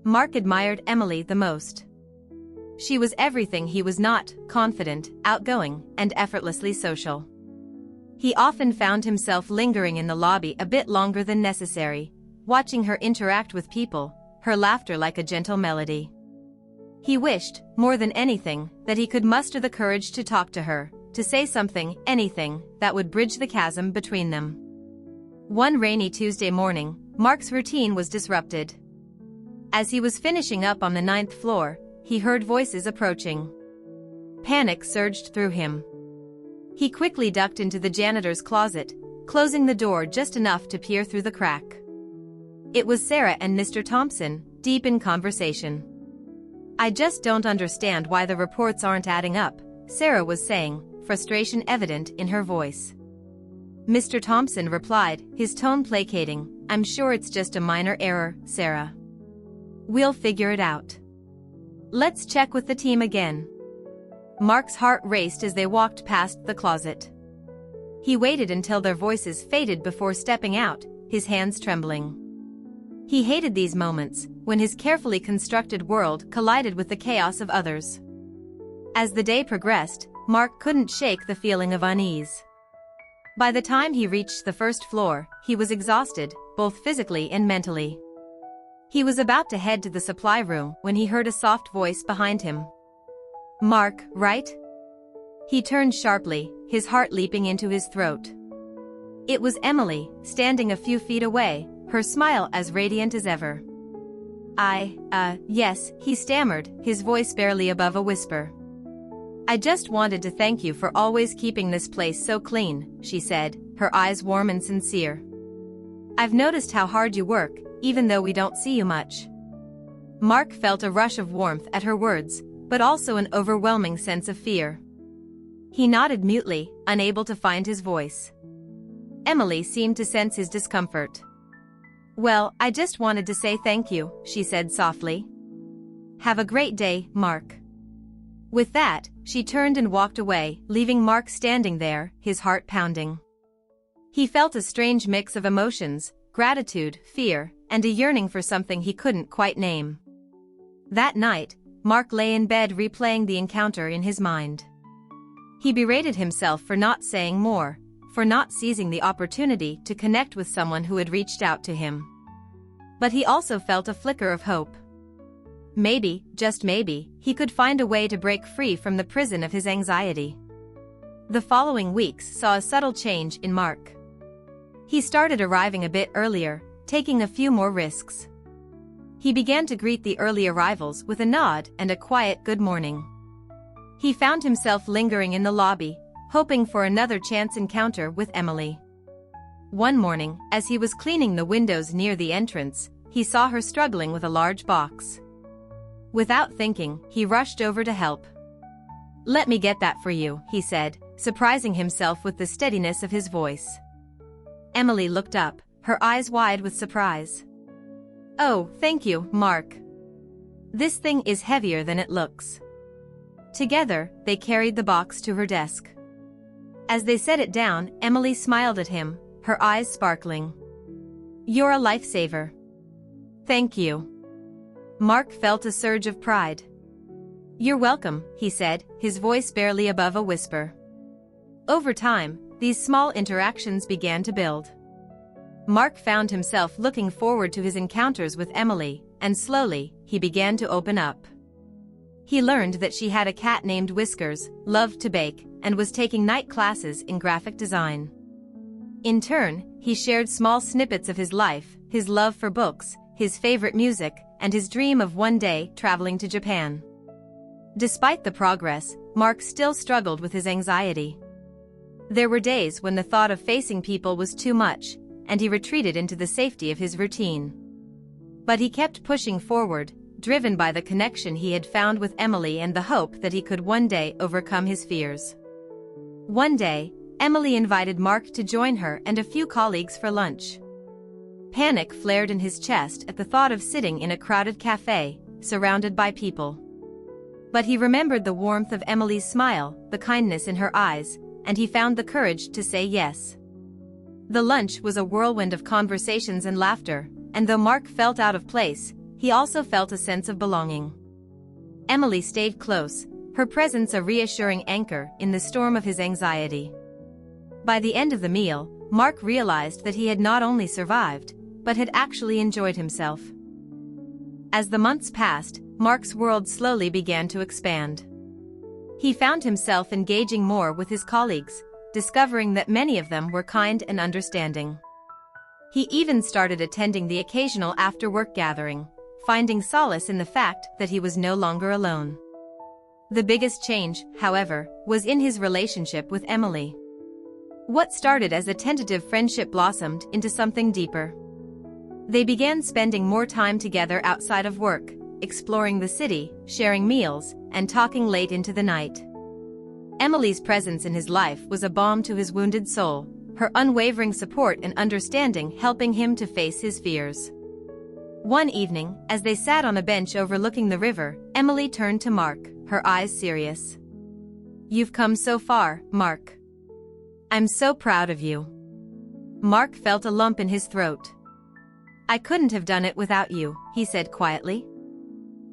Mark admired Emily the most. She was everything he was not: confident, outgoing, and effortlessly social. He often found himself lingering in the lobby a bit longer than necessary, watching her interact with people, her laughter like a gentle melody. He wished, more than anything, that he could muster the courage to talk to her, to say something, anything, that would bridge the chasm between them. One rainy Tuesday morning, Mark's routine was disrupted. As he was finishing up on the 9th floor, he heard voices approaching. Panic surged through him. He quickly ducked into the janitor's closet, closing the door just enough to peer through the crack. It was Sarah and Mr. Thompson, deep in conversation. "I just don't understand why the reports aren't adding up," Sarah was saying, frustration evident in her voice. Mr. Thompson replied, his tone placating, "I'm sure it's just a minor error, Sarah. We'll figure it out. Let's check with the team again." Mark's heart raced as they walked past the closet. He waited until their voices faded before stepping out, his hands trembling. He hated these moments, when his carefully constructed world collided with the chaos of others. As the day progressed, Mark couldn't shake the feeling of unease. By the time he reached the first floor, he was exhausted, both physically and mentally. He was about to head to the supply room when he heard a soft voice behind him. "Mark, right?" He turned sharply, his heart leaping into his throat. It was Emily, standing a few feet away, her smile as radiant as ever. Yes," he stammered, his voice barely above a whisper. "I just wanted to thank you for always keeping this place so clean," she said, her eyes warm and sincere. "I've noticed how hard you work, even though we don't see you much." Mark felt a rush of warmth at her words, but also an overwhelming sense of fear. He nodded mutely, unable to find his voice. Emily seemed to sense his discomfort. "Well, I just wanted to say thank you," she said softly. "Have a great day, Mark." With that, she turned and walked away, leaving Mark standing there, his heart pounding. He felt a strange mix of emotions: gratitude, fear, and a yearning for something he couldn't quite name. That night, Mark lay in bed replaying the encounter in his mind. He berated himself for not saying more, for not seizing the opportunity to connect with someone who had reached out to him. But he also felt a flicker of hope. Maybe, just maybe, he could find a way to break free from the prison of his anxiety. The following weeks saw a subtle change in Mark. He started arriving a bit earlier, taking a few more risks. He began to greet the early arrivals with a nod and a quiet good morning. He found himself lingering in the lobby, hoping for another chance encounter with Emily. One morning, as he was cleaning the windows near the entrance, he saw her struggling with a large box. Without thinking, he rushed over to help. "Let me get that for you," he said, surprising himself with the steadiness of his voice. Emily looked up, her eyes wide with surprise. "Oh, thank you, Mark. This thing is heavier than it looks." Together, they carried the box to her desk. As they set it down, Emily smiled at him, her eyes sparkling. "You're a lifesaver." "Thank you." Mark felt a surge of pride. "You're welcome," he said, his voice barely above a whisper. Over time, these small interactions began to build. Mark found himself looking forward to his encounters with Emily, and slowly, he began to open up. He learned that she had a cat named Whiskers, loved to bake, and was taking night classes in graphic design. In turn, he shared small snippets of his life, his love for books, his favorite music, and his dream of one day traveling to Japan. Despite the progress, Mark still struggled with his anxiety. There were days when the thought of facing people was too much, and he retreated into the safety of his routine. But he kept pushing forward, driven by the connection he had found with Emily and the hope that he could one day overcome his fears. One day, Emily invited Mark to join her and a few colleagues for lunch. Panic flared in his chest at the thought of sitting in a crowded cafe, surrounded by people. But he remembered the warmth of Emily's smile, the kindness in her eyes, and he found the courage to say yes. The lunch was a whirlwind of conversations and laughter, and though Mark felt out of place, he also felt a sense of belonging. Emily stayed close, her presence a reassuring anchor in the storm of his anxiety. By the end of the meal, Mark realized that he had not only survived, but had actually enjoyed himself. As the months passed, Mark's world slowly began to expand. He found himself engaging more with his colleagues, discovering that many of them were kind and understanding. He even started attending the occasional after-work gathering, finding solace in the fact that he was no longer alone. The biggest change, however, was in his relationship with Emily. What started as a tentative friendship blossomed into something deeper. They began spending more time together outside of work, exploring the city, sharing meals, and talking late into the night. Emily's presence in his life was a balm to his wounded soul, her unwavering support and understanding helping him to face his fears. One evening, as they sat on a bench overlooking the river, Emily turned to Mark, her eyes serious. "You've come so far, Mark. I'm so proud of you." Mark felt a lump in his throat. "I couldn't have done it without you," he said quietly.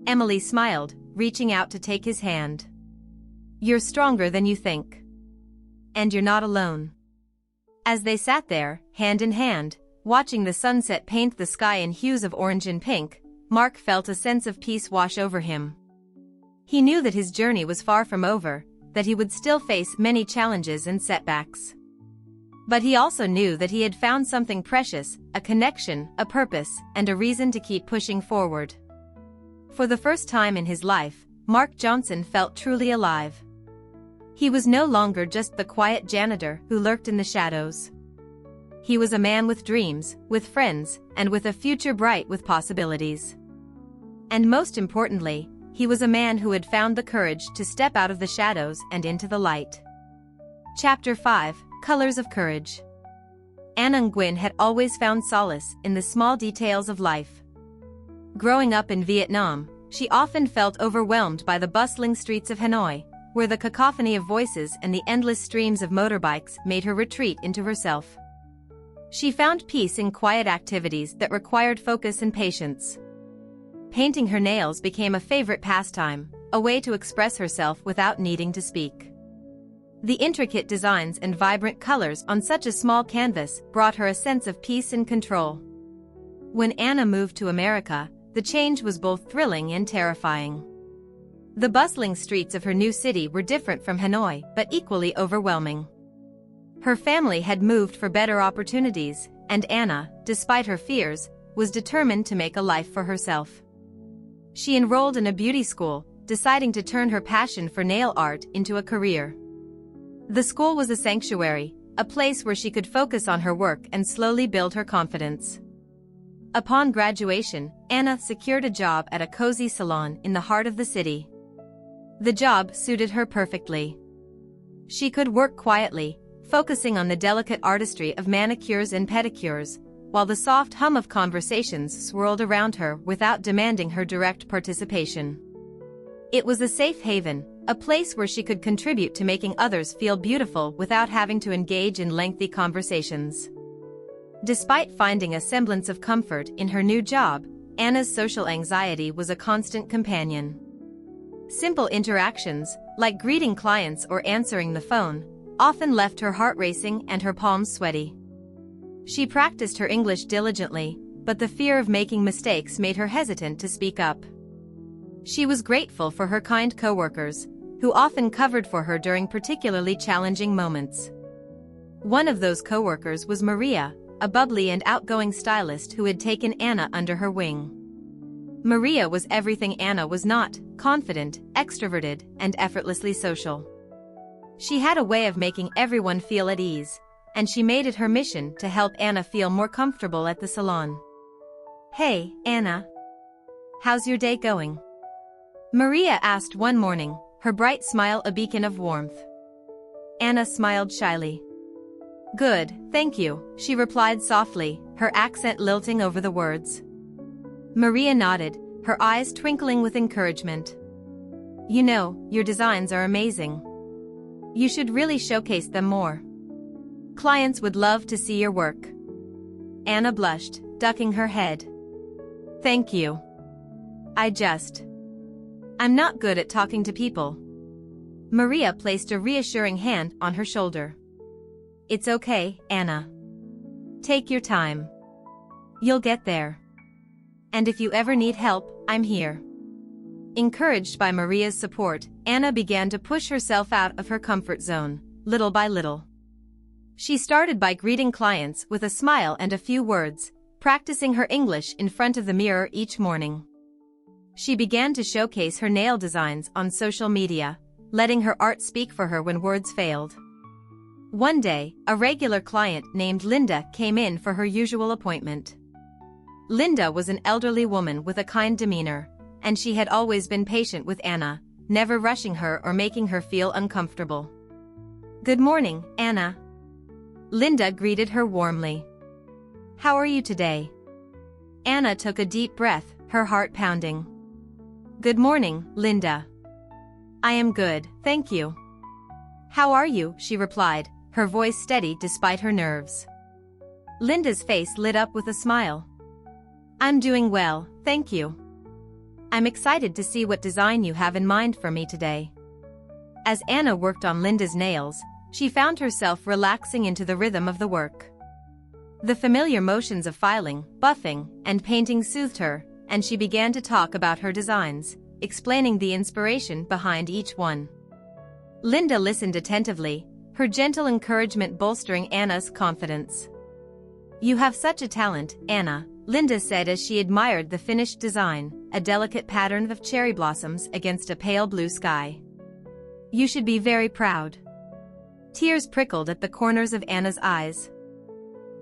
Emily smiled, reaching out to take his hand. "You're stronger than you think. And you're not alone." As they sat there, hand in hand, watching the sunset paint the sky in hues of orange and pink, Mark felt a sense of peace wash over him. He knew that his journey was far from over, that he would still face many challenges and setbacks. But he also knew that he had found something precious, a connection, a purpose, and a reason to keep pushing forward. For the first time in his life, Mark Johnson felt truly alive. He was no longer just the quiet janitor who lurked in the shadows. He was a man with dreams, with friends, and with a future bright with possibilities. And most importantly, he was a man who had found the courage to step out of the shadows and into the light. Chapter 5: Colors of Courage. Anna Nguyen had always found solace in the small details of life. Growing up in Vietnam, she often felt overwhelmed by the bustling streets of Hanoi, where the cacophony of voices and the endless streams of motorbikes made her retreat into herself. She found peace in quiet activities that required focus and patience. Painting her nails became a favorite pastime, a way to express herself without needing to speak. The intricate designs and vibrant colors on such a small canvas brought her a sense of peace and control. When Anna moved to America, the change was both thrilling and terrifying. The bustling streets of her new city were different from Hanoi, but equally overwhelming. Her family had moved for better opportunities, and Anna, despite her fears, was determined to make a life for herself. She enrolled in a beauty school, deciding to turn her passion for nail art into a career. The school was a sanctuary, a place where she could focus on her work and slowly build her confidence. Upon graduation, Anna secured a job at a cozy salon in the heart of the city. The job suited her perfectly. She could work quietly, focusing on the delicate artistry of manicures and pedicures, while the soft hum of conversations swirled around her without demanding her direct participation. It was a safe haven, a place where she could contribute to making others feel beautiful without having to engage in lengthy conversations. Despite finding a semblance of comfort in her new job, Anna's social anxiety was a constant companion. Simple interactions, like greeting clients or answering the phone, often left her heart racing and her palms sweaty. She practiced her English diligently, but the fear of making mistakes made her hesitant to speak up. She was grateful for her kind coworkers, who often covered for her during particularly challenging moments. One of those coworkers was Maria, a bubbly and outgoing stylist who had taken Anna under her wing. Maria was everything Anna was not: confident, extroverted, and effortlessly social. She had a way of making everyone feel at ease, and she made it her mission to help Anna feel more comfortable at the salon. "Hey, Anna. How's your day going?" Maria asked one morning, her bright smile a beacon of warmth. Anna smiled shyly. "Good, thank you," she replied softly, her accent lilting over the words. Maria nodded, her eyes twinkling with encouragement. "You know, your designs are amazing. You should really showcase them more. Clients would love to see your work." Anna blushed, ducking her head. "Thank you. I'm not good at talking to people." Maria placed a reassuring hand on her shoulder. "It's okay, Anna. Take your time. You'll get there. And if you ever need help, I'm here." Encouraged by Maria's support, Anna began to push herself out of her comfort zone, little by little. She started by greeting clients with a smile and a few words, practicing her English in front of the mirror each morning. She began to showcase her nail designs on social media, letting her art speak for her when words failed. One day, a regular client named Linda came in for her usual appointment. Linda was an elderly woman with a kind demeanor, and she had always been patient with Anna, never rushing her or making her feel uncomfortable. "Good morning, Anna." Linda greeted her warmly. "How are you today?" Anna took a deep breath, her heart pounding. "Good morning, Linda. I am good, thank you." "How are you?" she replied, her voice steady despite her nerves. Linda's face lit up with a smile. "I'm doing well, thank you. I'm excited to see what design you have in mind for me today." As Anna worked on Linda's nails, she found herself relaxing into the rhythm of the work. The familiar motions of filing, buffing, and painting soothed her, and she began to talk about her designs, explaining the inspiration behind each one. Linda listened attentively, her gentle encouragement bolstering Anna's confidence. "You have such a talent, Anna," Linda said as she admired the finished design, a delicate pattern of cherry blossoms against a pale blue sky. "You should be very proud." Tears prickled at the corners of Anna's eyes.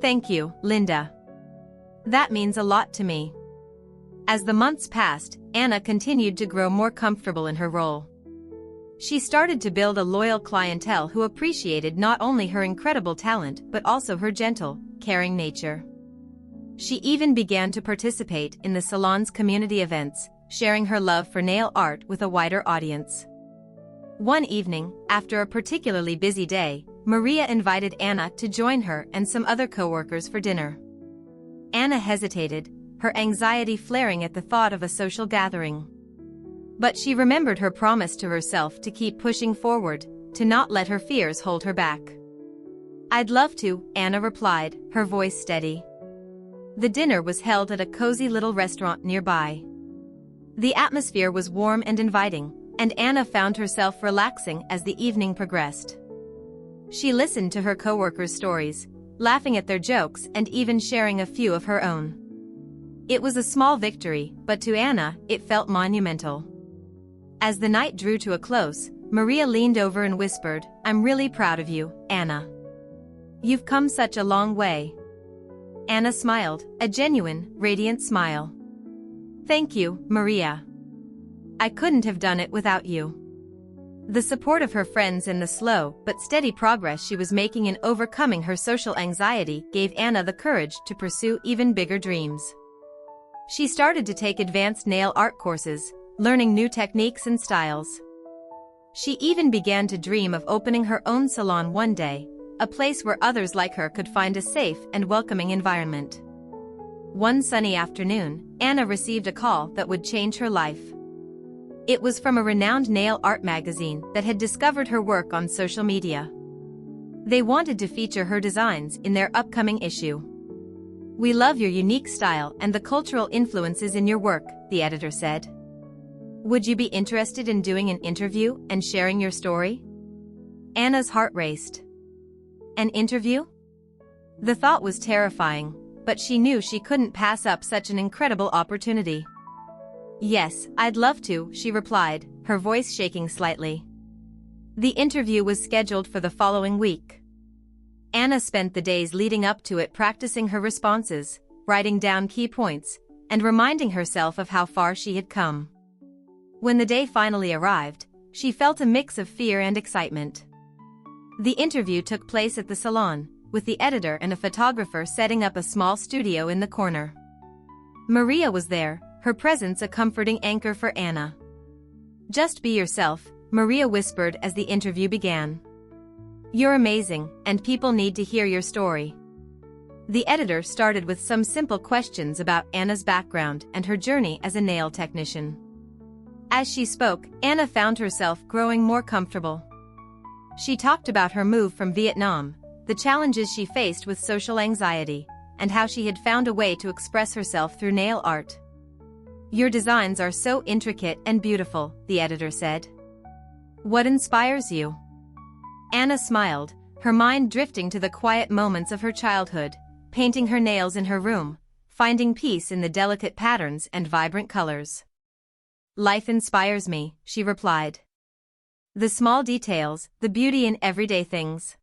"Thank you, Linda. That means a lot to me." As the months passed, Anna continued to grow more comfortable in her role. She started to build a loyal clientele who appreciated not only her incredible talent but also her gentle, caring nature. She even began to participate in the salon's community events, sharing her love for nail art with a wider audience. One evening, after a particularly busy day, Maria invited Anna to join her and some other coworkers for dinner. Anna hesitated, her anxiety flaring at the thought of a social gathering. But she remembered her promise to herself to keep pushing forward, to not let her fears hold her back. "I'd love to," Anna replied, her voice steady. The dinner was held at a cozy little restaurant nearby. The atmosphere was warm and inviting, and Anna found herself relaxing as the evening progressed. She listened to her coworkers' stories, laughing at their jokes and even sharing a few of her own. It was a small victory, but to Anna, it felt monumental. As the night drew to a close, Maria leaned over and whispered, "I'm really proud of you, Anna. You've come such a long way." Anna smiled, a genuine, radiant smile. "Thank you, Maria. I couldn't have done it without you." The support of her friends and the slow but steady progress she was making in overcoming her social anxiety gave Anna the courage to pursue even bigger dreams. She started to take advanced nail art courses, learning new techniques and styles. She even began to dream of opening her own salon one day, a place where others like her could find a safe and welcoming environment. One sunny afternoon, Anna received a call that would change her life. It was from a renowned nail art magazine that had discovered her work on social media. They wanted to feature her designs in their upcoming issue. "We love your unique style and the cultural influences in your work," the editor said. "Would you be interested in doing an interview and sharing your story?" Anna's heart raced. An interview? The thought was terrifying, but she knew she couldn't pass up such an incredible opportunity. "Yes, I'd love to," she replied, her voice shaking slightly. The interview was scheduled for the following week. Anna spent the days leading up to it practicing her responses, writing down key points, and reminding herself of how far she had come. When the day finally arrived, she felt a mix of fear and excitement. The interview took place at the salon, with the editor and a photographer setting up a small studio in the corner. Maria was there, her presence a comforting anchor for Anna. "Just be yourself," Maria whispered as the interview began. "You're amazing, and people need to hear your story." The editor started with some simple questions about Anna's background and her journey as a nail technician. As she spoke, Anna found herself growing more comfortable. She talked about her move from Vietnam, the challenges she faced with social anxiety, and how she had found a way to express herself through nail art. "Your designs are so intricate and beautiful," the editor said. "What inspires you?" Anna smiled, her mind drifting to the quiet moments of her childhood, painting her nails in her room, finding peace in the delicate patterns and vibrant colors. "Life inspires me," she replied. "The small details, the beauty in everyday things.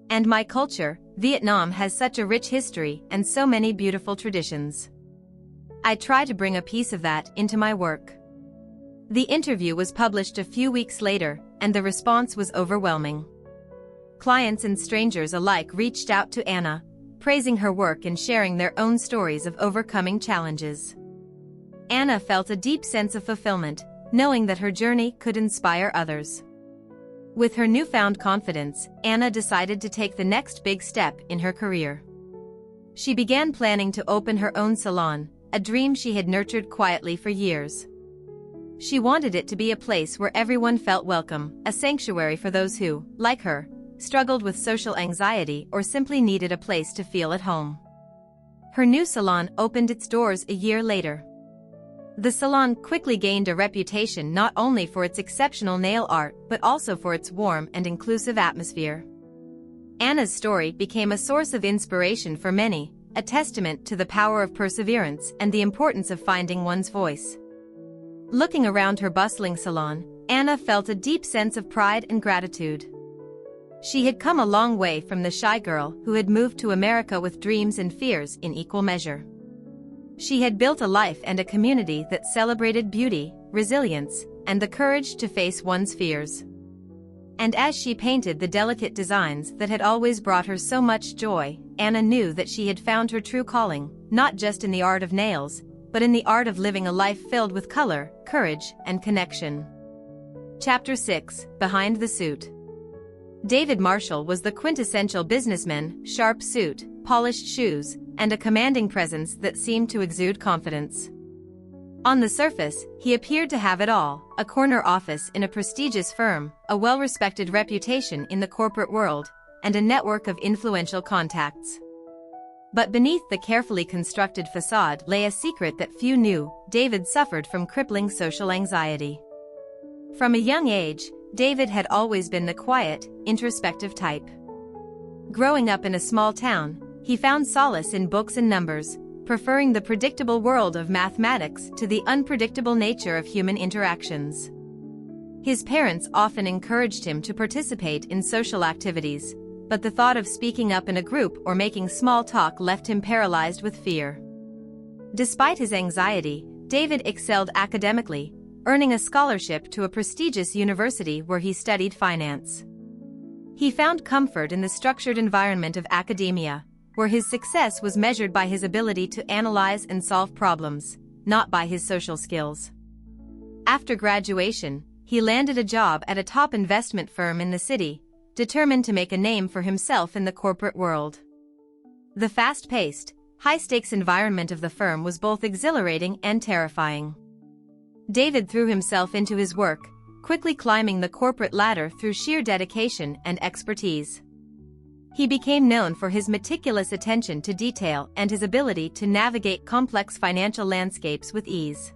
And my culture, Vietnam has such a rich history and so many beautiful traditions. I try to bring a piece of that into my work." The interview was published a few weeks later, and the response was overwhelming. Clients and strangers alike reached out to Anna, praising her work and sharing their own stories of overcoming challenges. Anna felt a deep sense of fulfillment, knowing that her journey could inspire others. With her newfound confidence, Anna decided to take the next big step in her career. She began planning to open her own salon, a dream she had nurtured quietly for years. She wanted it to be a place where everyone felt welcome, a sanctuary for those who, like her, struggled with social anxiety or simply needed a place to feel at home. Her new salon opened its doors a year later. The salon quickly gained a reputation not only for its exceptional nail art but also for its warm and inclusive atmosphere. Anna's story became a source of inspiration for many, a testament to the power of perseverance and the importance of finding one's voice. Looking around her bustling salon, Anna felt a deep sense of pride and gratitude. She had come a long way from the shy girl who had moved to America with dreams and fears in equal measure. She had built a life and a community that celebrated beauty, resilience, and the courage to face one's fears. And as she painted the delicate designs that had always brought her so much joy, Anna knew that she had found her true calling, not just in the art of nails, but in the art of living a life filled with color, courage, and connection. Chapter 6: Behind the Suit. David Marshall was the quintessential businessman: sharp suit, polished shoes, and a commanding presence that seemed to exude confidence. On the surface, he appeared to have it all: a corner office in a prestigious firm, a well-respected reputation in the corporate world, and a network of influential contacts. But beneath the carefully constructed facade lay a secret that few knew: David suffered from crippling social anxiety. From a young age, David had always been the quiet, introspective type. Growing up in a small town, he found solace in books and numbers, preferring the predictable world of mathematics to the unpredictable nature of human interactions. His parents often encouraged him to participate in social activities, but the thought of speaking up in a group or making small talk left him paralyzed with fear. Despite his anxiety, David excelled academically, earning a scholarship to a prestigious university where he studied finance. He found comfort in the structured environment of academia, where his success was measured by his ability to analyze and solve problems, not by his social skills. After graduation, he landed a job at a top investment firm in the city, determined to make a name for himself in the corporate world. The fast-paced, high-stakes environment of the firm was both exhilarating and terrifying. David threw himself into his work, quickly climbing the corporate ladder through sheer dedication and expertise. He became known for his meticulous attention to detail and his ability to navigate complex financial landscapes with ease.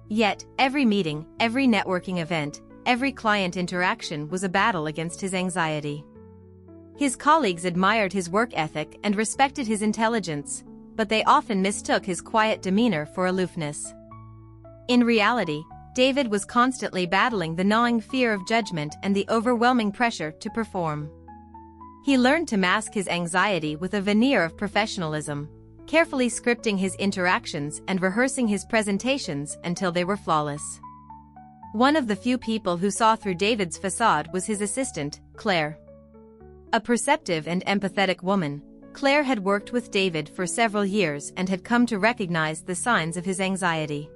Yet, every meeting, every networking event, every client interaction was a battle against his anxiety. His colleagues admired his work ethic and respected his intelligence, but they often mistook his quiet demeanor for aloofness. In reality, David was constantly battling the gnawing fear of judgment and the overwhelming pressure to perform. He learned to mask his anxiety with a veneer of professionalism, carefully scripting his interactions and rehearsing his presentations until they were flawless. One of the few people who saw through David's facade was his assistant, Claire. A perceptive and empathetic woman, Claire had worked with David for several years and had come to recognize the signs of his anxiety.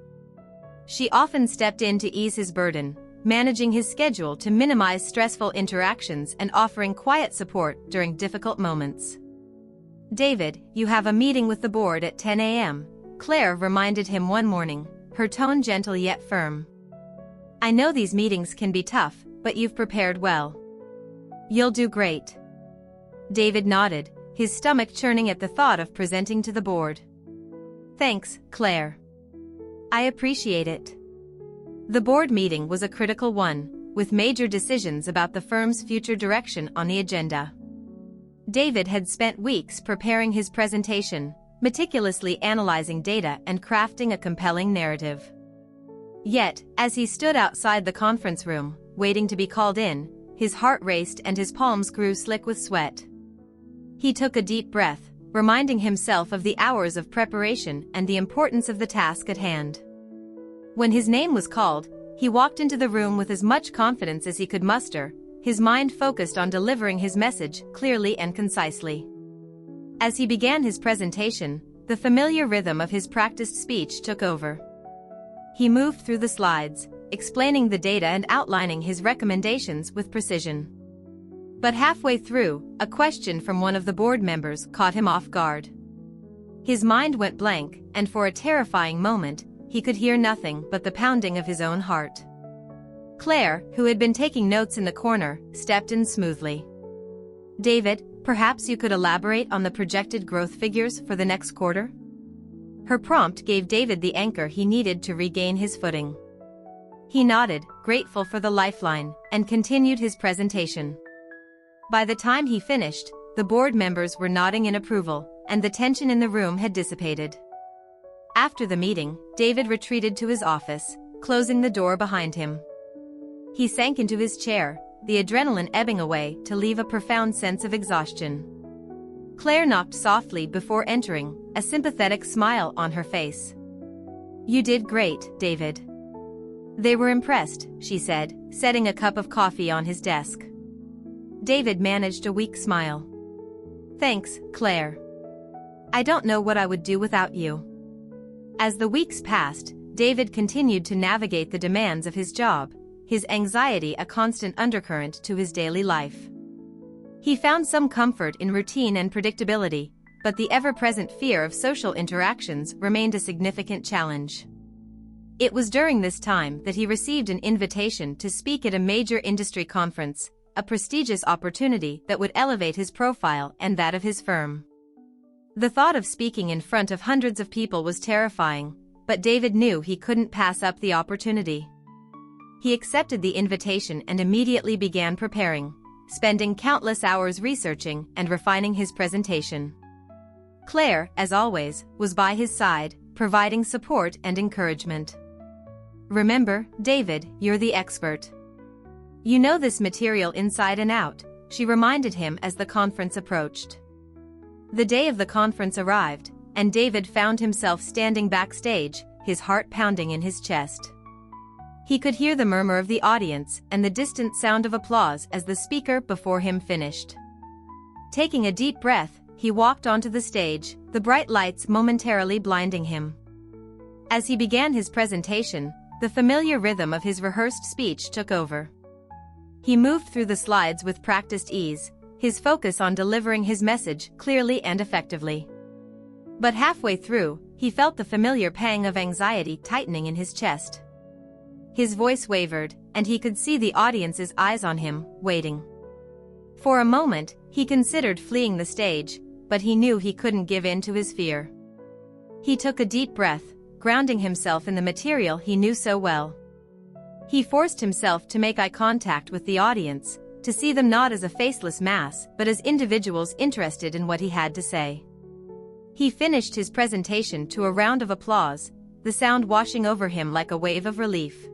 She often stepped in to ease his burden, managing his schedule to minimize stressful interactions and offering quiet support during difficult moments. "David, you have a meeting with the board at 10 a.m., Claire reminded him one morning, her tone gentle yet firm. "I know these meetings can be tough, but you've prepared well. You'll do great." David nodded, his stomach churning at the thought of presenting to the board. "Thanks, Claire. I appreciate it." The board meeting was a critical one, with major decisions about the firm's future direction on the agenda. David had spent weeks preparing his presentation, meticulously analyzing data and crafting a compelling narrative. Yet, as he stood outside the conference room, waiting to be called in, his heart raced and his palms grew slick with sweat. He took a deep breath, reminding himself of the hours of preparation and the importance of the task at hand. When his name was called, he walked into the room with as much confidence as he could muster, his mind focused on delivering his message clearly and concisely. As he began his presentation, the familiar rhythm of his practiced speech took over. He moved through the slides, explaining the data and outlining his recommendations with precision. But halfway through, a question from one of the board members caught him off guard. His mind went blank, and for a terrifying moment, he could hear nothing but the pounding of his own heart. Claire, who had been taking notes in the corner, stepped in smoothly. "David, perhaps you could elaborate on the projected growth figures for the next quarter?" Her prompt gave David the anchor he needed to regain his footing. He nodded, grateful for the lifeline, and continued his presentation. By the time he finished, the board members were nodding in approval, and the tension in the room had dissipated. After the meeting, David retreated to his office, closing the door behind him. He sank into his chair, the adrenaline ebbing away to leave a profound sense of exhaustion. Claire knocked softly before entering, a sympathetic smile on her face. "You did great, David." "They were impressed," she said, setting a cup of coffee on his desk. David managed a weak smile. "Thanks, Claire. I don't know what I would do without you." As the weeks passed, David continued to navigate the demands of his job, his anxiety a constant undercurrent to his daily life. He found some comfort in routine and predictability, but the ever-present fear of social interactions remained a significant challenge. It was during this time that he received an invitation to speak at a major industry conference, a prestigious opportunity that would elevate his profile and that of his firm. The thought of speaking in front of hundreds of people was terrifying, but David knew he couldn't pass up the opportunity. He accepted the invitation and immediately began preparing, spending countless hours researching and refining his presentation. Claire, as always, was by his side, providing support and encouragement. "Remember, David, you're the expert. You know this material inside and out," she reminded him as the conference approached. The day of the conference arrived, and David found himself standing backstage, his heart pounding in his chest. He could hear the murmur of the audience and the distant sound of applause as the speaker before him finished. Taking a deep breath, he walked onto the stage, the bright lights momentarily blinding him. As he began his presentation, the familiar rhythm of his rehearsed speech took over. He moved through the slides with practiced ease, his focus on delivering his message clearly and effectively. But halfway through, he felt the familiar pang of anxiety tightening in his chest. His voice wavered, and he could see the audience's eyes on him, waiting. For a moment, he considered fleeing the stage, but he knew he couldn't give in to his fear. He took a deep breath, grounding himself in the material he knew so well. He forced himself to make eye contact with the audience, to see them not as a faceless mass but as individuals interested in what he had to say. He finished his presentation to a round of applause, the sound washing over him like a wave of relief.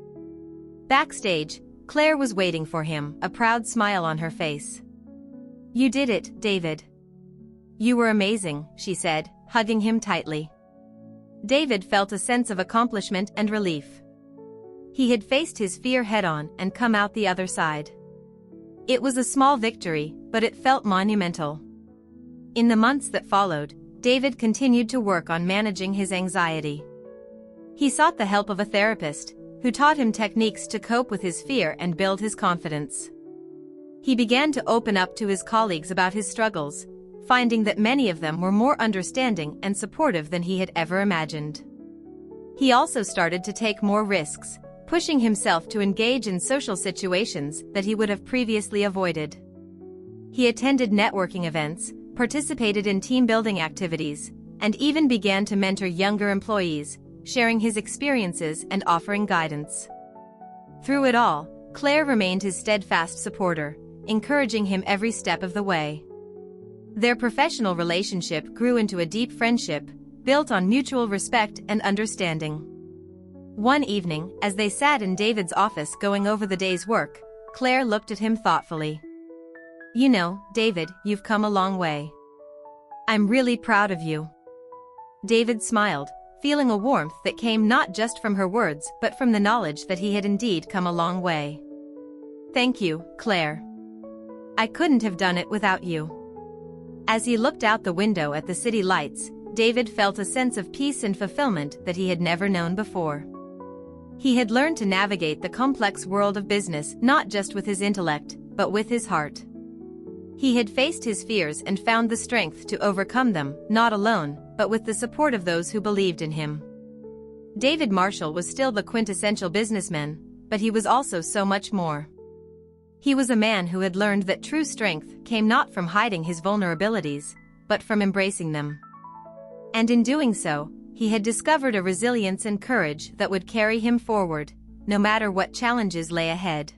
Backstage, Claire was waiting for him, a proud smile on her face. "You did it, David. You were amazing," she said, hugging him tightly. David felt a sense of accomplishment and relief. He had faced his fear head-on and come out the other side. It was a small victory, but it felt monumental. In the months that followed, David continued to work on managing his anxiety. He sought the help of a therapist, who taught him techniques to cope with his fear and build his confidence. He began to open up to his colleagues about his struggles, finding that many of them were more understanding and supportive than he had ever imagined. He also started to take more risks, pushing himself to engage in social situations that he would have previously avoided. He attended networking events, participated in team-building activities, and even began to mentor younger employees, sharing his experiences and offering guidance. Through it all, Claire remained his steadfast supporter, encouraging him every step of the way. Their professional relationship grew into a deep friendship, built on mutual respect and understanding. One evening, as they sat in David's office going over the day's work, Claire looked at him thoughtfully. "You know, David, you've come a long way. I'm really proud of you." David smiled, feeling a warmth that came not just from her words but from the knowledge that he had indeed come a long way. "Thank you, Claire. I couldn't have done it without you." As he looked out the window at the city lights, David felt a sense of peace and fulfillment that he had never known before. He had learned to navigate the complex world of business not just with his intellect, but with his heart. He had faced his fears and found the strength to overcome them, not alone, but with the support of those who believed in him. David Marshall was still the quintessential businessman, but he was also so much more. He was a man who had learned that true strength came not from hiding his vulnerabilities, but from embracing them. And in doing so, he had discovered a resilience and courage that would carry him forward, no matter what challenges lay ahead.